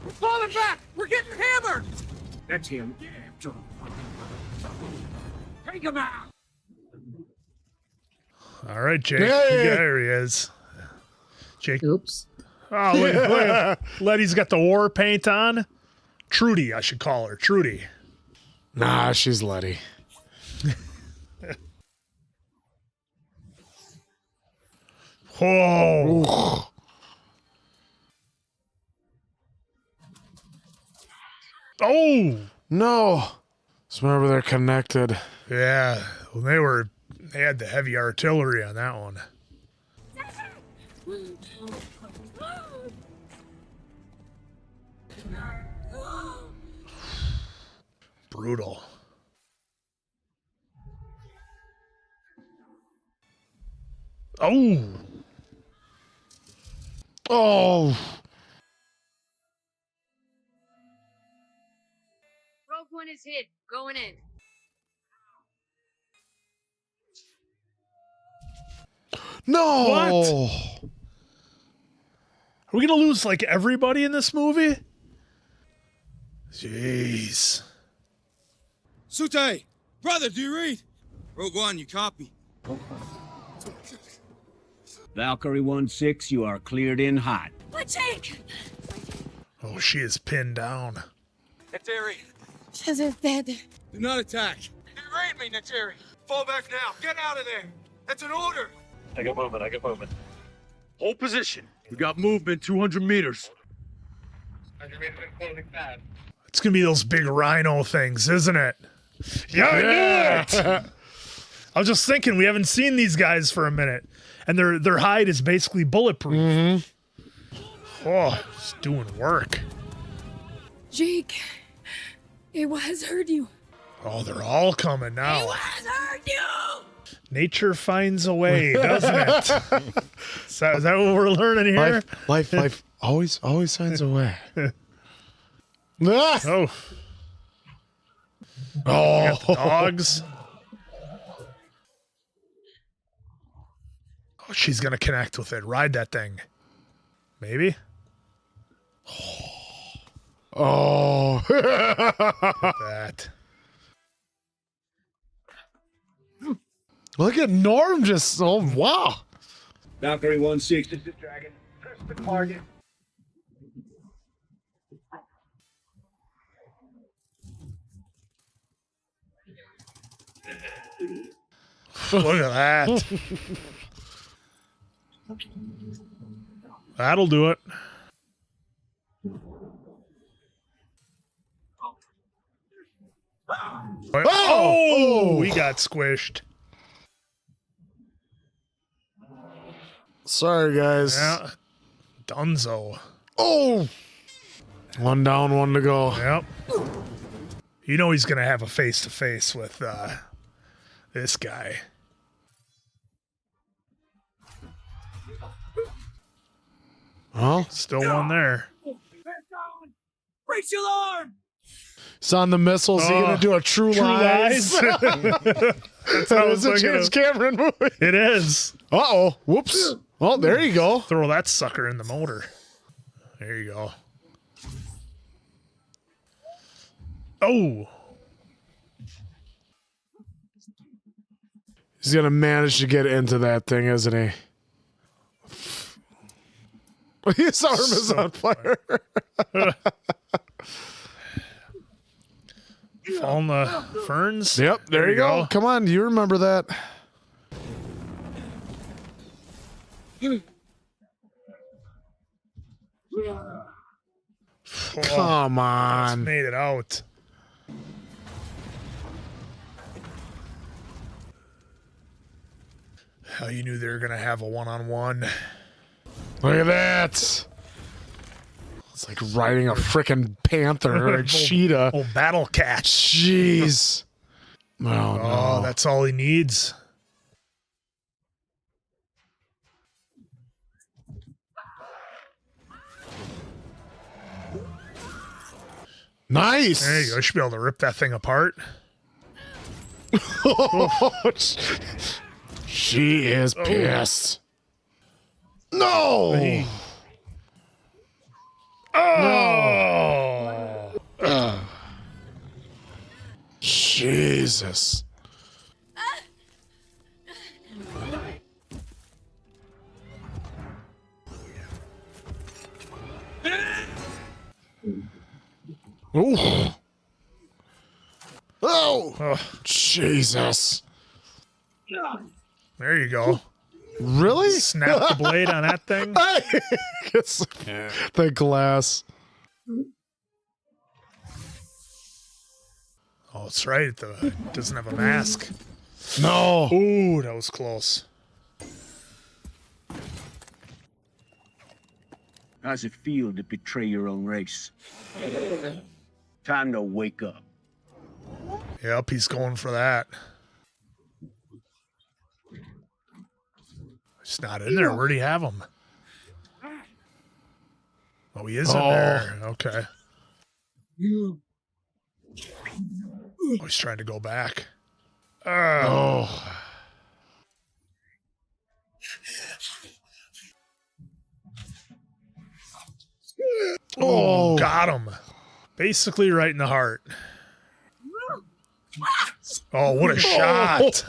We're falling back! We're getting hammered! That's him. Take him out! All right, Jake. Yay! There he is. Jake. Oops. Oh, look. Letty's got the war paint on. Trudy, I should call her. Trudy. Nah, she's Letty. Whoa. Oh no! Just remember they're connected. Yeah, well, they had the heavy artillery on that one. Brutal. Oh. Oh. Rogue One is hit. Going in. No. What? Are we gonna lose like everybody in this movie? Jeez. Sute! Brother, do you read? Rogue One, you copy. Valkyrie 1-6, you are cleared in hot. But Jake! Oh, she is pinned down. Neteri, She's dead. do not attack. You read me, Neteri. Fall back now. Get out of there. That's an order. I got movement. I got movement. Hold position. We got movement 200 meters. It's gonna be those big rhino things, isn't it? Yeah, I knew it! I was just thinking, we haven't seen these guys for a minute, and their hide is basically bulletproof. Oh, it's doing work. Jake, it has hurt you. Oh, they're all coming now. It has hurt you. Nature finds a way, doesn't it? Is that what we're learning here? Life always finds a way. Oh. Oh, the dogs. Oh, she's gonna connect with it. Ride that thing. Maybe. Oh. That. Look at Norm just. Oh, wow. Valkyrie 1-6, this is Dragon. Press the target. Look at that. That'll do it. Oh, we got squished. Sorry, guys. Yeah. Dunzo. Oh. One down, one to go. Yep. You know he's going to have a face-to-face with this guy. Oh, still one there. Breach alarm! It's on the missiles. He's going to do a True Lies. That's how it's a James Cameron movie. It is. Uh-oh. Whoops. Oh, there you go. Throw that sucker in the motor. There you go. Oh. He's going to manage to get into that thing, isn't he? His arm is on fire. Fall in the ferns. Yep, there you go. Come on, you remember that. Come on. Just made it out. How you knew they were going to have a one-on-one. Look at that. It's like riding a freaking panther or a cheetah. Oh, battle cat. Jeez. Oh, no. That's all he needs. Nice. There you go. You should be able to rip that thing apart. She is pissed. No. Hey. Oh. No. Jesus. Ooh. Oh, Jesus. There you go. Really? Snap the blade on that thing. It's the glass. Oh, that's right. It doesn't have a mask. No. Ooh, that was close. How's it feel to betray your own race? Time to wake up. Yep, he's going for that. He's not in there. Where'd he have him? Oh, he is in there. Okay. Oh, he's trying to go back. Oh. Oh, got him. Basically right in the heart. Oh, what a shot.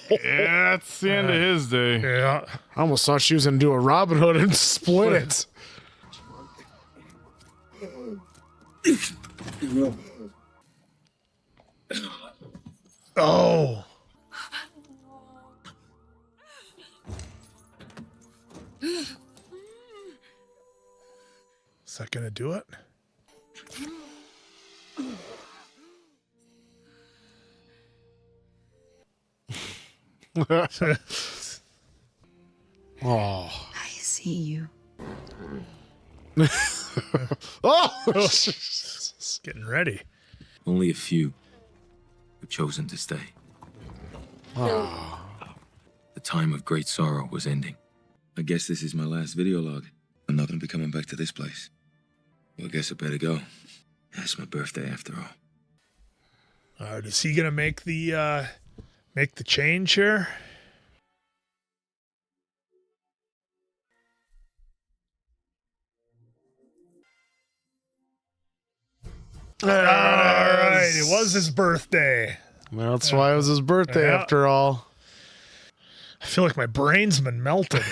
Yeah, that's the end of his day. Yeah. I almost thought she was going to do a Robin Hood and split it. Oh. Is that going to do it? Oh. I see you. Oh, getting ready. Only a few have chosen to stay. Oh. The time of great sorrow was ending. I guess this is my last video log. I'm not going to be coming back to this place. Well, I guess I better go. It's my birthday after all. Is he gonna make the change here? All right, it was his birthday. That's why it was his birthday after all. I feel like my brain's been melted.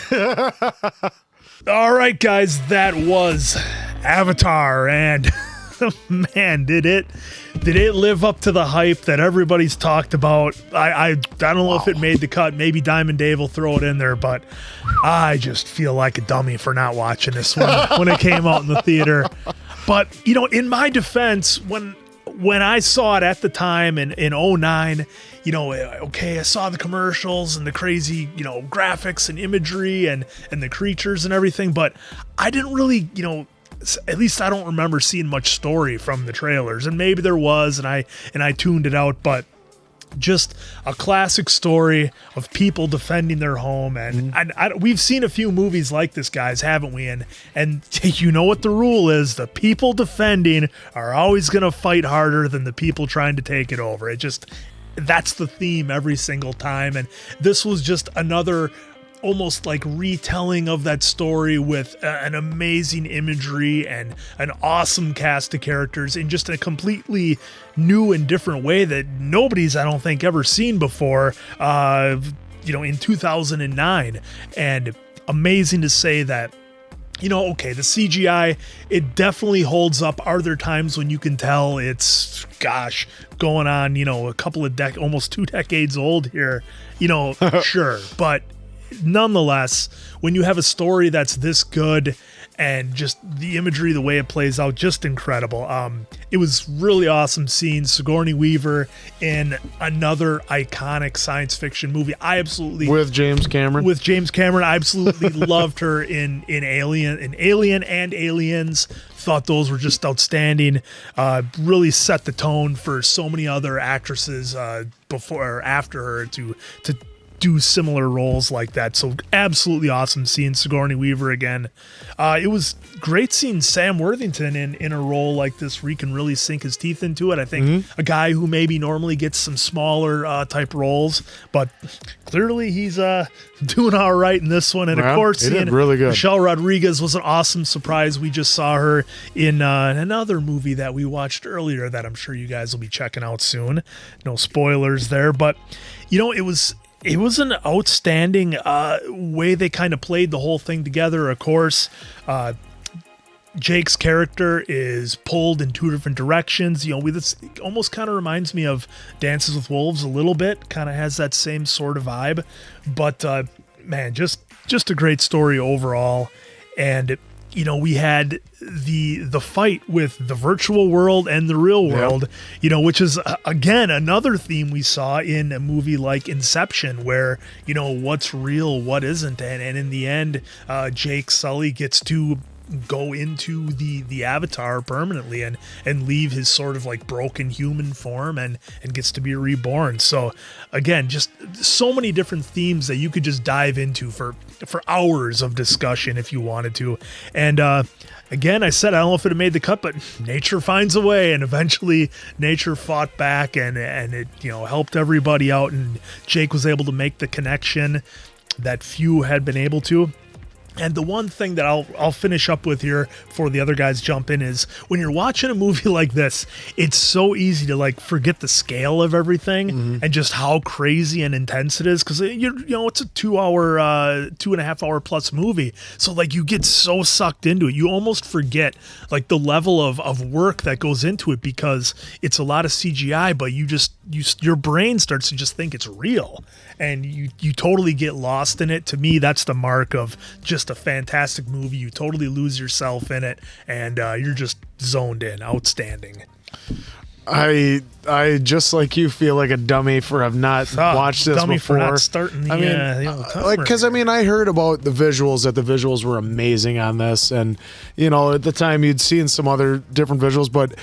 All right, guys, that was Avatar, and man, did it live up to the hype that everybody's talked about. I don't know if it made the cut. Maybe Diamond Dave will throw it in there, but I just feel like a dummy for not watching this one when it came out in the theater. But, you know, in my defense, when I saw it at the time in 2009, you know, okay, I saw the commercials and the crazy, you know, graphics and imagery and the creatures and everything, but I didn't really, you know, at least I don't remember seeing much story from the trailers. And maybe there was, and I tuned it out, but just a classic story of people defending their home. And we've seen a few movies like this, guys, haven't we? And you know what the rule is: the people defending are always going to fight harder than the people trying to take it over. That's the theme every single time. And this was just another almost like retelling of that story with an amazing imagery and an awesome cast of characters in just a completely new and different way that nobody's, I don't think, ever seen before, you know, in 2009. And amazing to say that, you know, okay, the CGI, it definitely holds up. Are there times when you can tell it's, gosh, going on, you know, a couple of almost 2 decades old here, you know, sure. But nonetheless, when you have a story that's this good and just the imagery, the way it plays out, just incredible. It was really awesome seeing Sigourney Weaver in another iconic science fiction movie. I absolutely with James Cameron. I absolutely loved her in Alien and Aliens. Thought those were just outstanding. Really set the tone for so many other actresses before or after her to do similar roles like that. So absolutely awesome seeing Sigourney Weaver again. It was great seeing Sam Worthington in a role like this where he can really sink his teeth into it. I think a guy who maybe normally gets some smaller type roles, but clearly he's doing all right in this one. And of course, he did really good. Michelle Rodriguez was an awesome surprise. We just saw her in another movie that we watched earlier that I'm sure you guys will be checking out soon. No spoilers there, but you know, it was an outstanding way they kind of played the whole thing together. Of course, Jake's character is pulled in two different directions. This almost kind of reminds me of Dances with Wolves a little bit. Kind of has that same sort of vibe. But man, just a great story overall. And we had the fight with the virtual world and the real world, which is again another theme we saw in a movie like Inception, where what's real, what isn't, and in the end, Jake Sully gets to go into the avatar permanently and leave his sort of like broken human form and gets to be reborn. So again, just so many different themes that you could just dive into for hours of discussion if you wanted to. And again, I said I don't know if it had made the cut, but nature finds a way, and eventually nature fought back and it helped everybody out, and Jake was able to make the connection that few had been able to. And the one thing that I'll finish up with here before the other guys jump in is when you're watching a movie like this, it's so easy to like forget the scale of everything and just how crazy and intense it is, because it's a 2.5 hour plus movie. So like you get so sucked into it, you almost forget like the level of work that goes into it, because it's a lot of CGI, but your brain starts to just think it's real, and you totally get lost in it. To me, that's the mark of just a fantastic movie. You totally lose yourself in it, and you're just zoned in. Outstanding. I just like you feel like a dummy for have not watched this dummy before. For not starting the, I heard about the visuals, that the visuals were amazing on this, and at the time you'd seen some other different visuals, but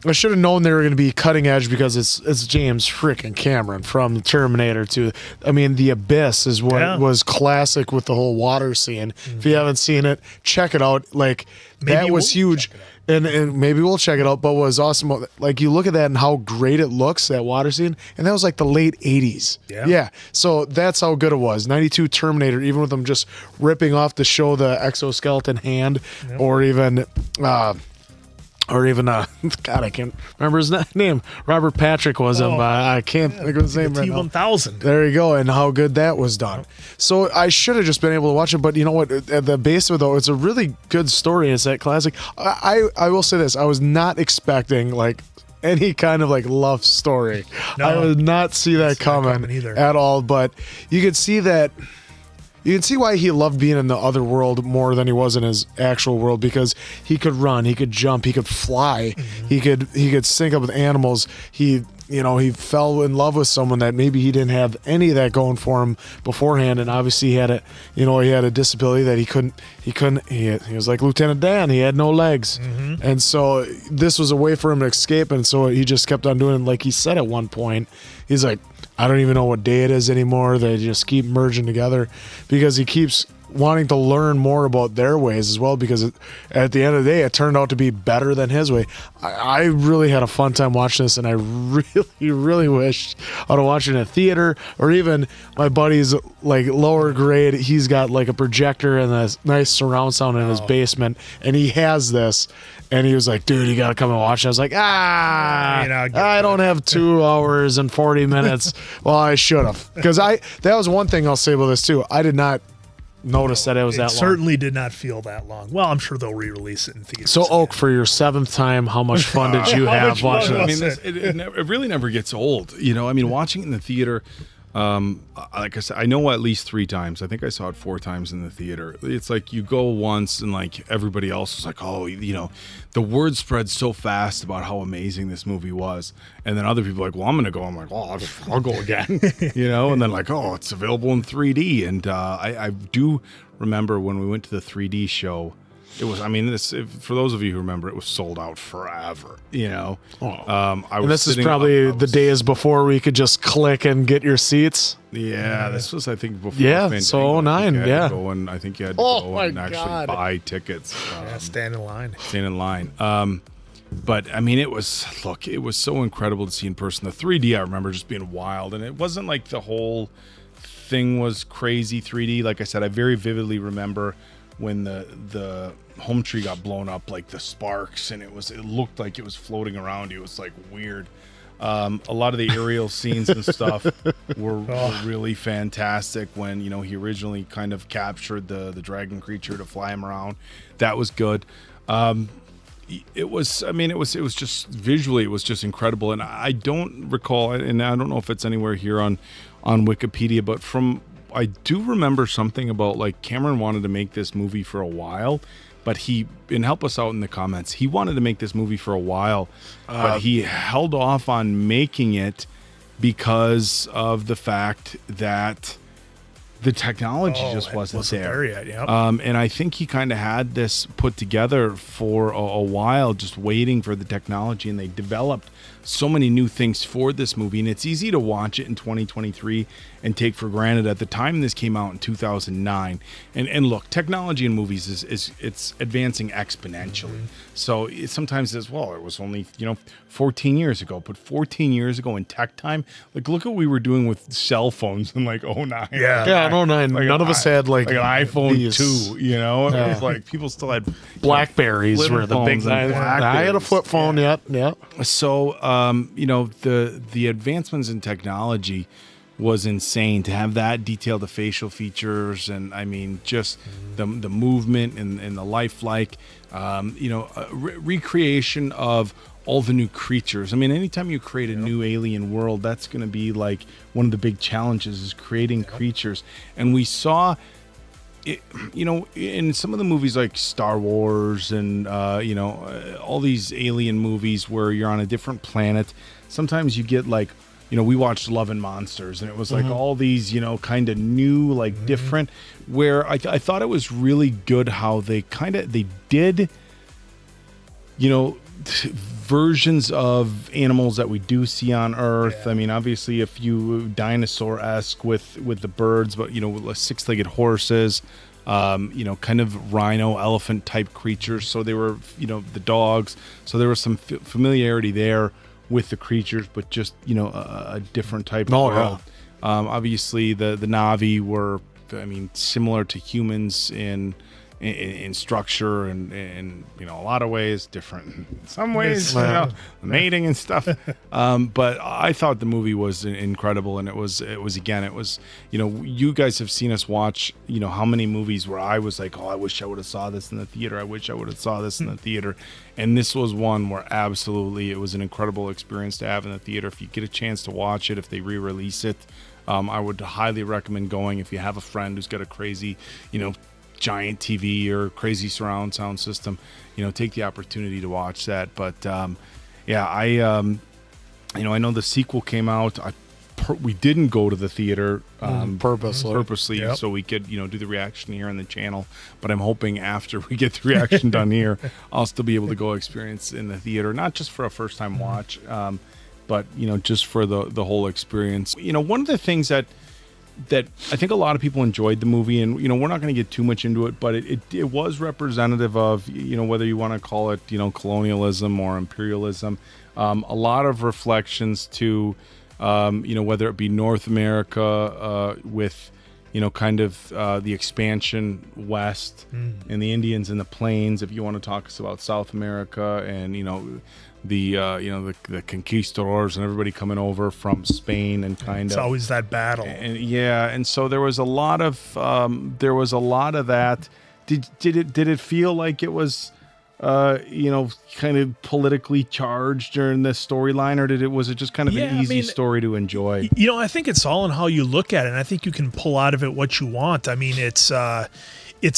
I should have known they were going to be cutting edge, because it's James freaking Cameron from the Terminator to, The Abyss is what was classic with the whole water scene. If you haven't seen it, check it out. Like that was huge. And maybe we'll check it out. But what was awesome, like you look at that and how great it looks, that water scene, and that was like the late 80s. Yeah. So that's how good it was. 92 Terminator, even with them just ripping off to show the exoskeleton hand, or even God, I can't remember his name. Robert Patrick was him. I can't think of his name right now. T-1000. There you go, and how good that was done. So I should have just been able to watch it, but you know what? At the base of it, though, it's a really good story. It's that classic. I will say this. I was not expecting, like, any kind of, like, love story. No, I would not see that coming at all, but you could see that. You can see why he loved being in the other world more than he was in his actual world, because he could run, he could jump, he could fly, he could sync up with animals. He fell in love with someone that maybe he didn't have any of that going for him beforehand, and obviously he had a disability that he was like Lieutenant Dan, he had no legs. And so this was a way for him to escape, and so he just kept on doing it. Like he said at one point, he's like, I don't even know what day it is anymore. They just keep merging together, because he keeps wanting to learn more about their ways as well, because at the end of the day, it turned out to be better than his way. I really had a fun time watching this, and I really, really wished I would have watched it in a theater, or even my buddy's like lower grade. He's got like a projector and a nice surround sound in his basement, and he has this. And he was like, dude, you got to come and watch it. I was like, I don't have 2 hours and 40 minutes. Well, I should have. Because that was one thing I'll say about this, too. I did not notice that it was that long. It certainly did not feel that long. Well, I'm sure they'll re-release it in theaters. So, Oak, for your 7th time, how much fun did you have watching this? It really never gets old. Watching it in the theater, like I said, I know at least 3 times. I think I saw it 4 times in the theater. It's like you go once and like everybody else was like, oh, the word spread so fast about how amazing this movie was. And then other people are like, well, I'm going to go. I'm like, oh, I'll go again, and then like, oh, it's available in 3D. And I do remember when we went to the 3D show, it was, for those of you who remember, it was sold out forever, this is probably the days before we could just click and get your seats. Yeah, this was, I think, before. Yeah, Fandango. so 09, yeah. I think you had to go and actually buy tickets. Stand in line. But it was so incredible to see in person. The 3D, I remember just being wild, and it wasn't like the whole thing was crazy 3D. Like I said, I very vividly remember when the home tree got blown up, like the sparks, and it looked like it was floating around you. It was like weird. A lot of the aerial scenes and stuff were really fantastic when he originally kind of captured the dragon creature to fly him around. That was good. It was, I mean, it was just visually, it was just incredible. And I don't recall, and I don't know if it's anywhere here on Wikipedia, but I do remember something about like Cameron wanted to make this movie for a while, but and help us out in the comments. He wanted to make this movie for a while, but he held off on making it because of the fact that the technology just wasn't there yet. Yep. And I think he kind of had this put together for a while, just waiting for the technology, and they developed so many new things for this movie. And it's easy to watch it in 2023 and take for granted. At the time this came out in 2009, and look, technology in movies is it's advancing exponentially. So sometimes as well, it was only 14 years ago, but 14 years ago in tech time, like look what we were doing with cell phones in like 09. Yeah, in 09, Like none of us had like an iPhone these. 2, It was like people still had Blackberries were the big phones. I had a flip phone, yeah. So, the advancements in technology was insane. To have that detailed, the facial features, and I mean, just the movement and the lifelike, recreation of all the new creatures. I mean, anytime you create a new alien world, that's going to be like one of the big challenges is creating creatures. And we saw it, in some of the movies like Star Wars and, all these alien movies where you're on a different planet. Sometimes you get like, we watched Love and Monsters, and it was like all these, kind of new, like different, where I thought it was really good how they did, versions of animals that we do see on Earth. I mean, obviously, if you dinosaur-esque with the birds, but with six-legged horses, kind of rhino, elephant type creatures. So they were, the dogs. So there was some familiarity there with the creatures, but just a different type of world. Obviously, the Na'vi were, similar to humans in structure and a lot of ways, different in some ways, mating and stuff. But I thought the movie was incredible, and it was you guys have seen us watch how many movies where I was like, oh, I wish I would have saw this in the theater. I wish I would have saw this in the theater. And this was one where absolutely it was an incredible experience to have in the theater. If you get a chance to watch it, if they re-release it, I would highly recommend going. If you have a friend who's got a crazy, giant TV or crazy surround sound system, take the opportunity to watch that. But I know the sequel came out. We didn't go to the theater purposely, so we could do the reaction here on the channel. But I'm hoping after we get the reaction done here, I'll still be able to go experience in the theater, not just for a first time watch, but just for the whole experience. One of the things that I think a lot of people enjoyed the movie, and we're not going to get too much into it, but it was representative of whether you want to call it colonialism or imperialism, a lot of reflections to whether it be North America with kind of the expansion west and the Indians in the plains. If you want to talk about South America and the conquistadors and everybody coming over from Spain and it's always that battle. And so there was a lot of that. Did it feel like it was kind of politically charged during this storyline, or was it just kind of an easy story to enjoy? I think it's all in how you look at it, and I think you can pull out of it what you want. I mean, it's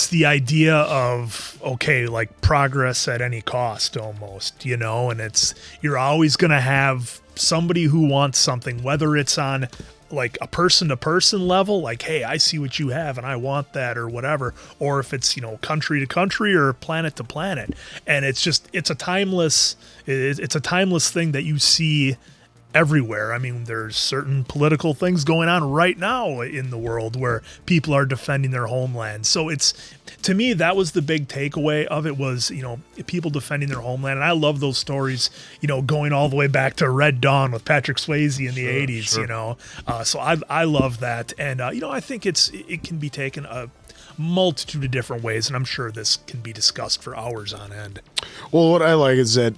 the idea of, okay, like progress at any cost almost, and you're always going to have somebody who wants something, whether it's on like a person-to-person level, like, hey, I see what you have and I want that or whatever, or if it's, country to country or planet to planet. And it's a timeless thing that you see everywhere. I mean, there's certain political things going on right now in the world where people are defending their homeland. So to me, that was the big takeaway of it was, people defending their homeland. And I love those stories, going all the way back to Red Dawn with Patrick Swayze in the 80s, so I love that. And, I think it can be taken a multitude of different ways, and I'm sure this can be discussed for hours on end. Well, what I like is that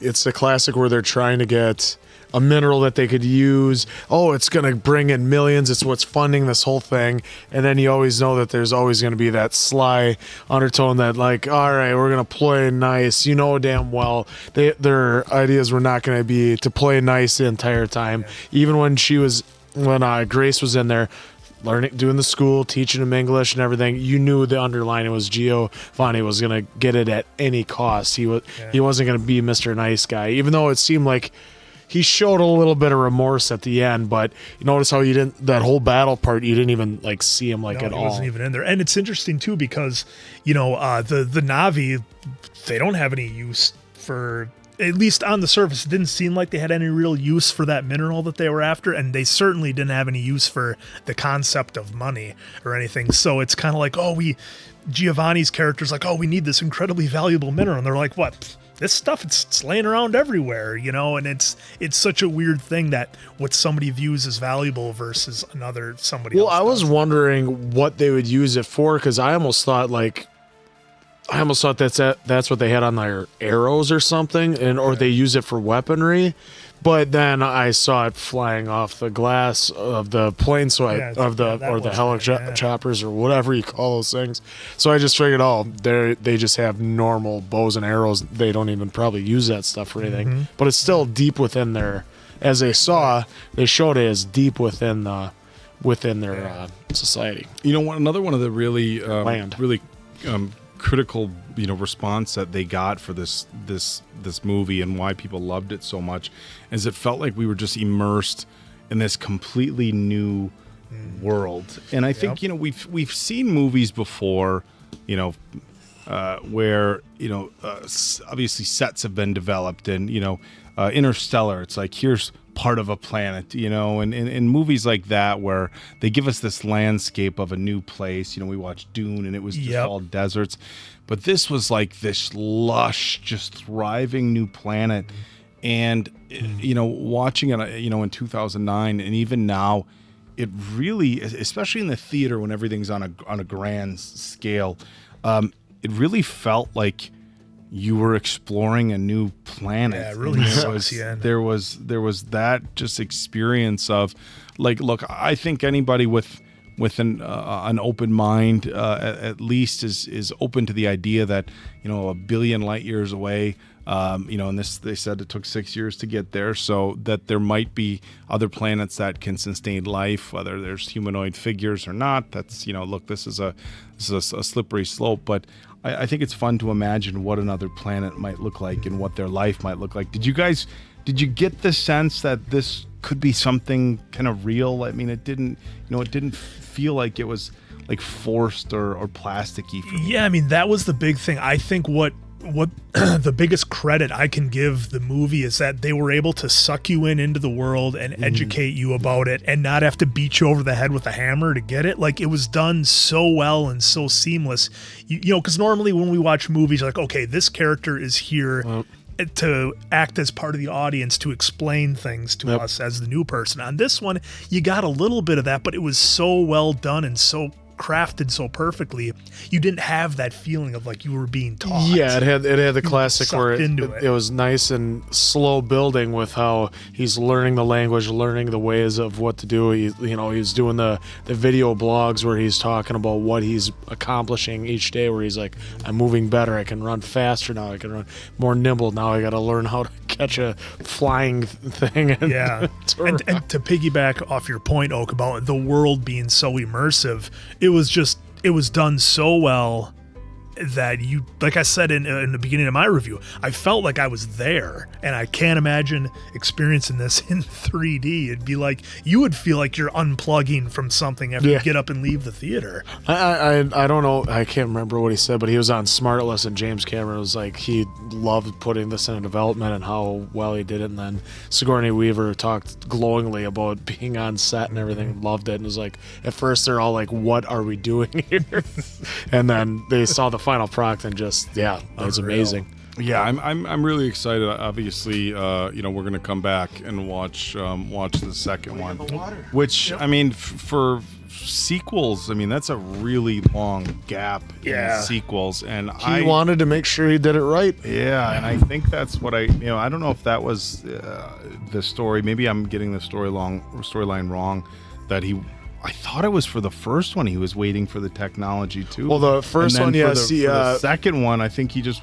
it's a classic where they're trying to get a mineral that they could use. Oh, it's going to bring in millions. It's what's funding this whole thing. And then you always know that there's always going to be that sly undertone that like, all right, we're going to play nice. You know damn well their ideas were not going to be to play nice the entire time. Even when Grace was in there, doing the school, teaching him English and everything, you knew the underlining was Giovanni was going to get it at any cost. He wasn't going to be Mr. Nice Guy, even though it seemed like he showed a little bit of remorse at the end. But you notice how that whole battle part, you didn't even like see him at all. He wasn't even in there. And it's interesting too, because, the Na'vi, they don't have any use for, at least on the surface, it didn't seem like they had any real use for that mineral that they were after, and they certainly didn't have any use for the concept of money or anything. So it's kind of like, Giovanni's character's like, we need this incredibly valuable mineral, and they're like, what? This stuff, it's laying around everywhere, and it's such a weird thing that what somebody views as valuable versus somebody else. Well, I was wondering what they would use it for, because I almost thought that's what they had on their arrows or something, or they use it for weaponry. But then I saw it flying off the glass of the plane, the helicopters or whatever you call those things. So I just figured, they just have normal bows and arrows. They don't even probably use that stuff for anything. Mm-hmm. But it's still deep within their, as they showed it as deep within their society. Another one of the really critical response that they got for this movie and why people loved it so much is it felt like we were just immersed in this completely new world. And I think we've seen movies before where obviously sets have been developed, and Interstellar, it's like here's part of a planet, and in movies like that where they give us this landscape of a new place. We watched Dune and it was just all deserts, but this was like this lush, just thriving new planet. And watching it in 2009 and even now, it really, especially in the theater when everything's on a grand scale, it really felt like you were exploring a new planet. Yeah, it really sucks. There was that just experience of like, look, I think anybody with an open mind at least is open to the idea that 1 billion light years away, and they said it took 6 years to get there, so that there might be other planets that can sustain life, whether there's humanoid figures or not. That's look, this is a slippery slope, but I think it's fun to imagine what another planet might look like and what their life might look like. Did you get the sense that this could be something kind of real? I mean, it didn't feel like it was like forced or plasticky for me. Yeah, I mean, that was the big thing. I think what the biggest credit I can give the movie is that they were able to suck you into the world and educate you about it and not have to beat you over the head with a hammer to get it. Like, it was done so well and so seamless. Because normally when we watch movies, like, okay, this character is here to act as part of the audience, to explain things to us as the new person. On this one, you got a little bit of that, but it was so well done and so crafted so perfectly, you didn't have that feeling of like you were being taught. Yeah, it had the classic where it was nice and slow building with how he's learning the language, learning the ways of what to do. He's doing the video blogs where he's talking about what he's accomplishing each day, where he's like, I'm moving better, I can run faster now, I can run more nimble now, I got to learn how to catch a flying thing. And and to piggyback off your point, Oak, about the world being so immersive, it was done so well that you, like I said in the beginning of my review, I felt like I was there, and I can't imagine experiencing this in 3D. It'd be like, you would feel like you're unplugging from something after you get up and leave the theater. I don't know, I can't remember what he said, but he was on Smartless, and James Cameron was like, he loved putting this in development and how well he did it. And then Sigourney Weaver talked glowingly about being on set and everything, loved it, and was like, at first they're all like, what are we doing here? And then they saw the final product and just it was amazing. Yeah, I'm really excited. Obviously, we're gonna come back and watch the second one, which I mean, for sequels, I mean, that's a really long gap in sequels, and he wanted to make sure he did it right. Yeah, and I think that's what I don't know if that was the story. Maybe I'm getting the storyline wrong. That I thought it was for the first one. He was waiting for the technology too. Well, the first one, yes. For the second one, I think he just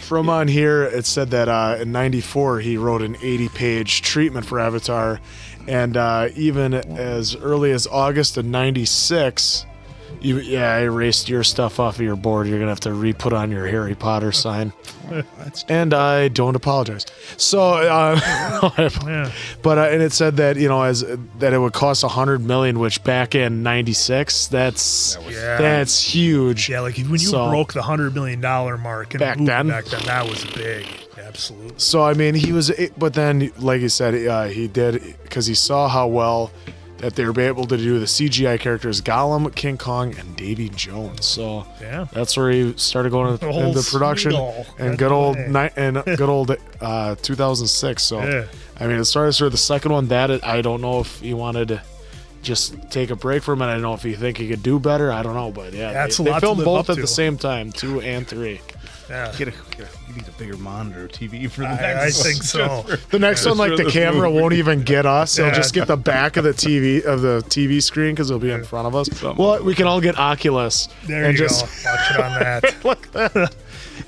from on here. It said that in '94 he wrote an 80-page treatment for Avatar, and even as early as August of '96. I erased your stuff off of your board. You're gonna have to re-put on your Harry Potter sign, and I don't apologize. So, but and it said that that it would cost $100 million, which back in '96, that's huge. Yeah, like when you broke the $100 million mark, and back then, that was big. Absolutely. So I mean, but then, like you said, he did because he saw how well that they were able to do the CGI characters Gollum, King Kong, and Davy Jones. So that's where he started going into production and good old 2006. So I mean, as far as for the second one, I don't know if he wanted to just take a break from it. I don't know if he think he could do better. I don't know, but they filmed both at the same time, 2 and 3. Yeah. You need a bigger monitor TV for the next one. I think so. The next one, like the camera won't even get us. It'll just get the back of the TV screen because it'll be in front of us. Well, we can all get Oculus. There you go. Watch it on that. Look at that.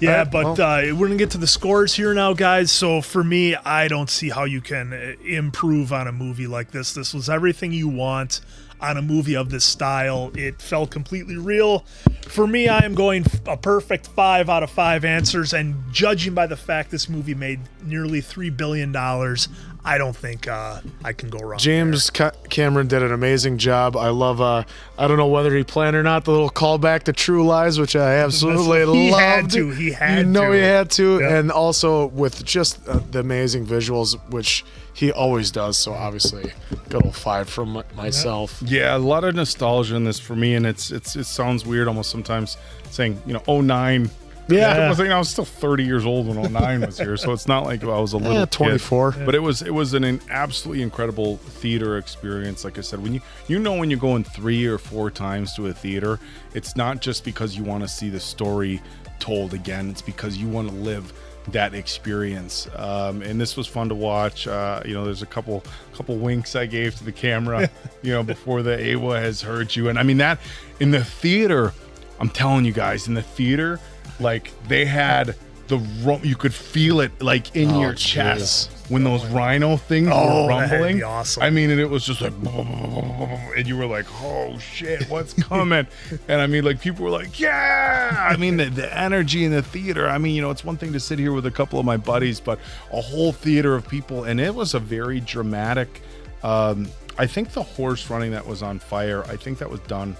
Yeah, but we're going to get to the scores here now, guys. So for me, I don't see how you can improve on a movie like this. This was everything you want on a movie of this style. It felt completely real. For me, I am going a perfect 5 out of 5 answers, and judging by the fact this movie made nearly $3 billion, I don't think I can go wrong. James Cameron did an amazing job. I love, I don't know whether he planned or not, the little callback to True Lies, which I absolutely loved. He had to. He had to. Yep. And also with just the amazing visuals, which he always does. So obviously, good old 5 from myself. Yeah, a lot of nostalgia in this for me, and it sounds weird almost sometimes saying 09. Yeah, I was still 30 years old when 09 was here, so it's not like I was a little 24. Kid. But it was an absolutely incredible theater experience. Like I said, when when you're going 3 or 4 times to a theater, it's not just because you want to see the story told again. It's because you want to live that experience, and this was fun to watch. There's a couple winks I gave to the camera, before the AWA has hurt you, and I mean that in the theater. I'm telling you guys, in the theater. Like they had you could feel it like in your chest when those rhino things were rumbling. That'd be awesome. I mean, and it was just like, and you were like, oh shit, what's coming? And I mean, like people were like, yeah. I mean, the energy in the theater. I mean, it's one thing to sit here with a couple of my buddies, but a whole theater of people, and it was a very dramatic. I think the horse running that was on fire. I think that was done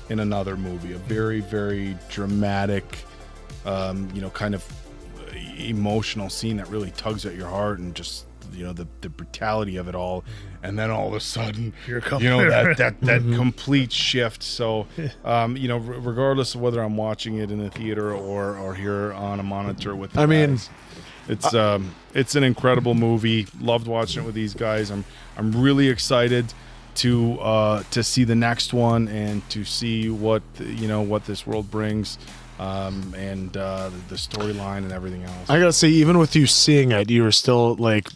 in another movie. A very, very dramatic. Kind of emotional scene that really tugs at your heart, and just the brutality of it all, and then all of a sudden that complete shift. So regardless of whether I'm watching it in the theater or here on a monitor with guys, it's an incredible movie. Loved watching it with these guys. I'm really excited to see the next one and to see what this world brings. And the storyline and everything else. I gotta say, even with you seeing it, you were still like,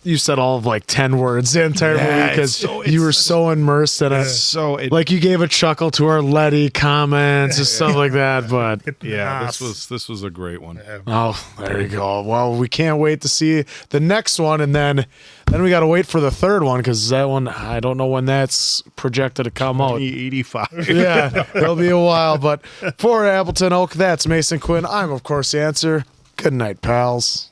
you said all of like 10 words the entire movie because you were so immersed in it. Like you gave a chuckle to our Letty comments and stuff like that. But this was a great one. Oh, there you go. Well, we can't wait to see the next one, and then we got to wait for the third one because that one, I don't know when that's projected to come out. 85. Yeah, it'll be a while. But for Appleton Oak, that's Mason Quinn. I'm of course the answer. Good night, pals.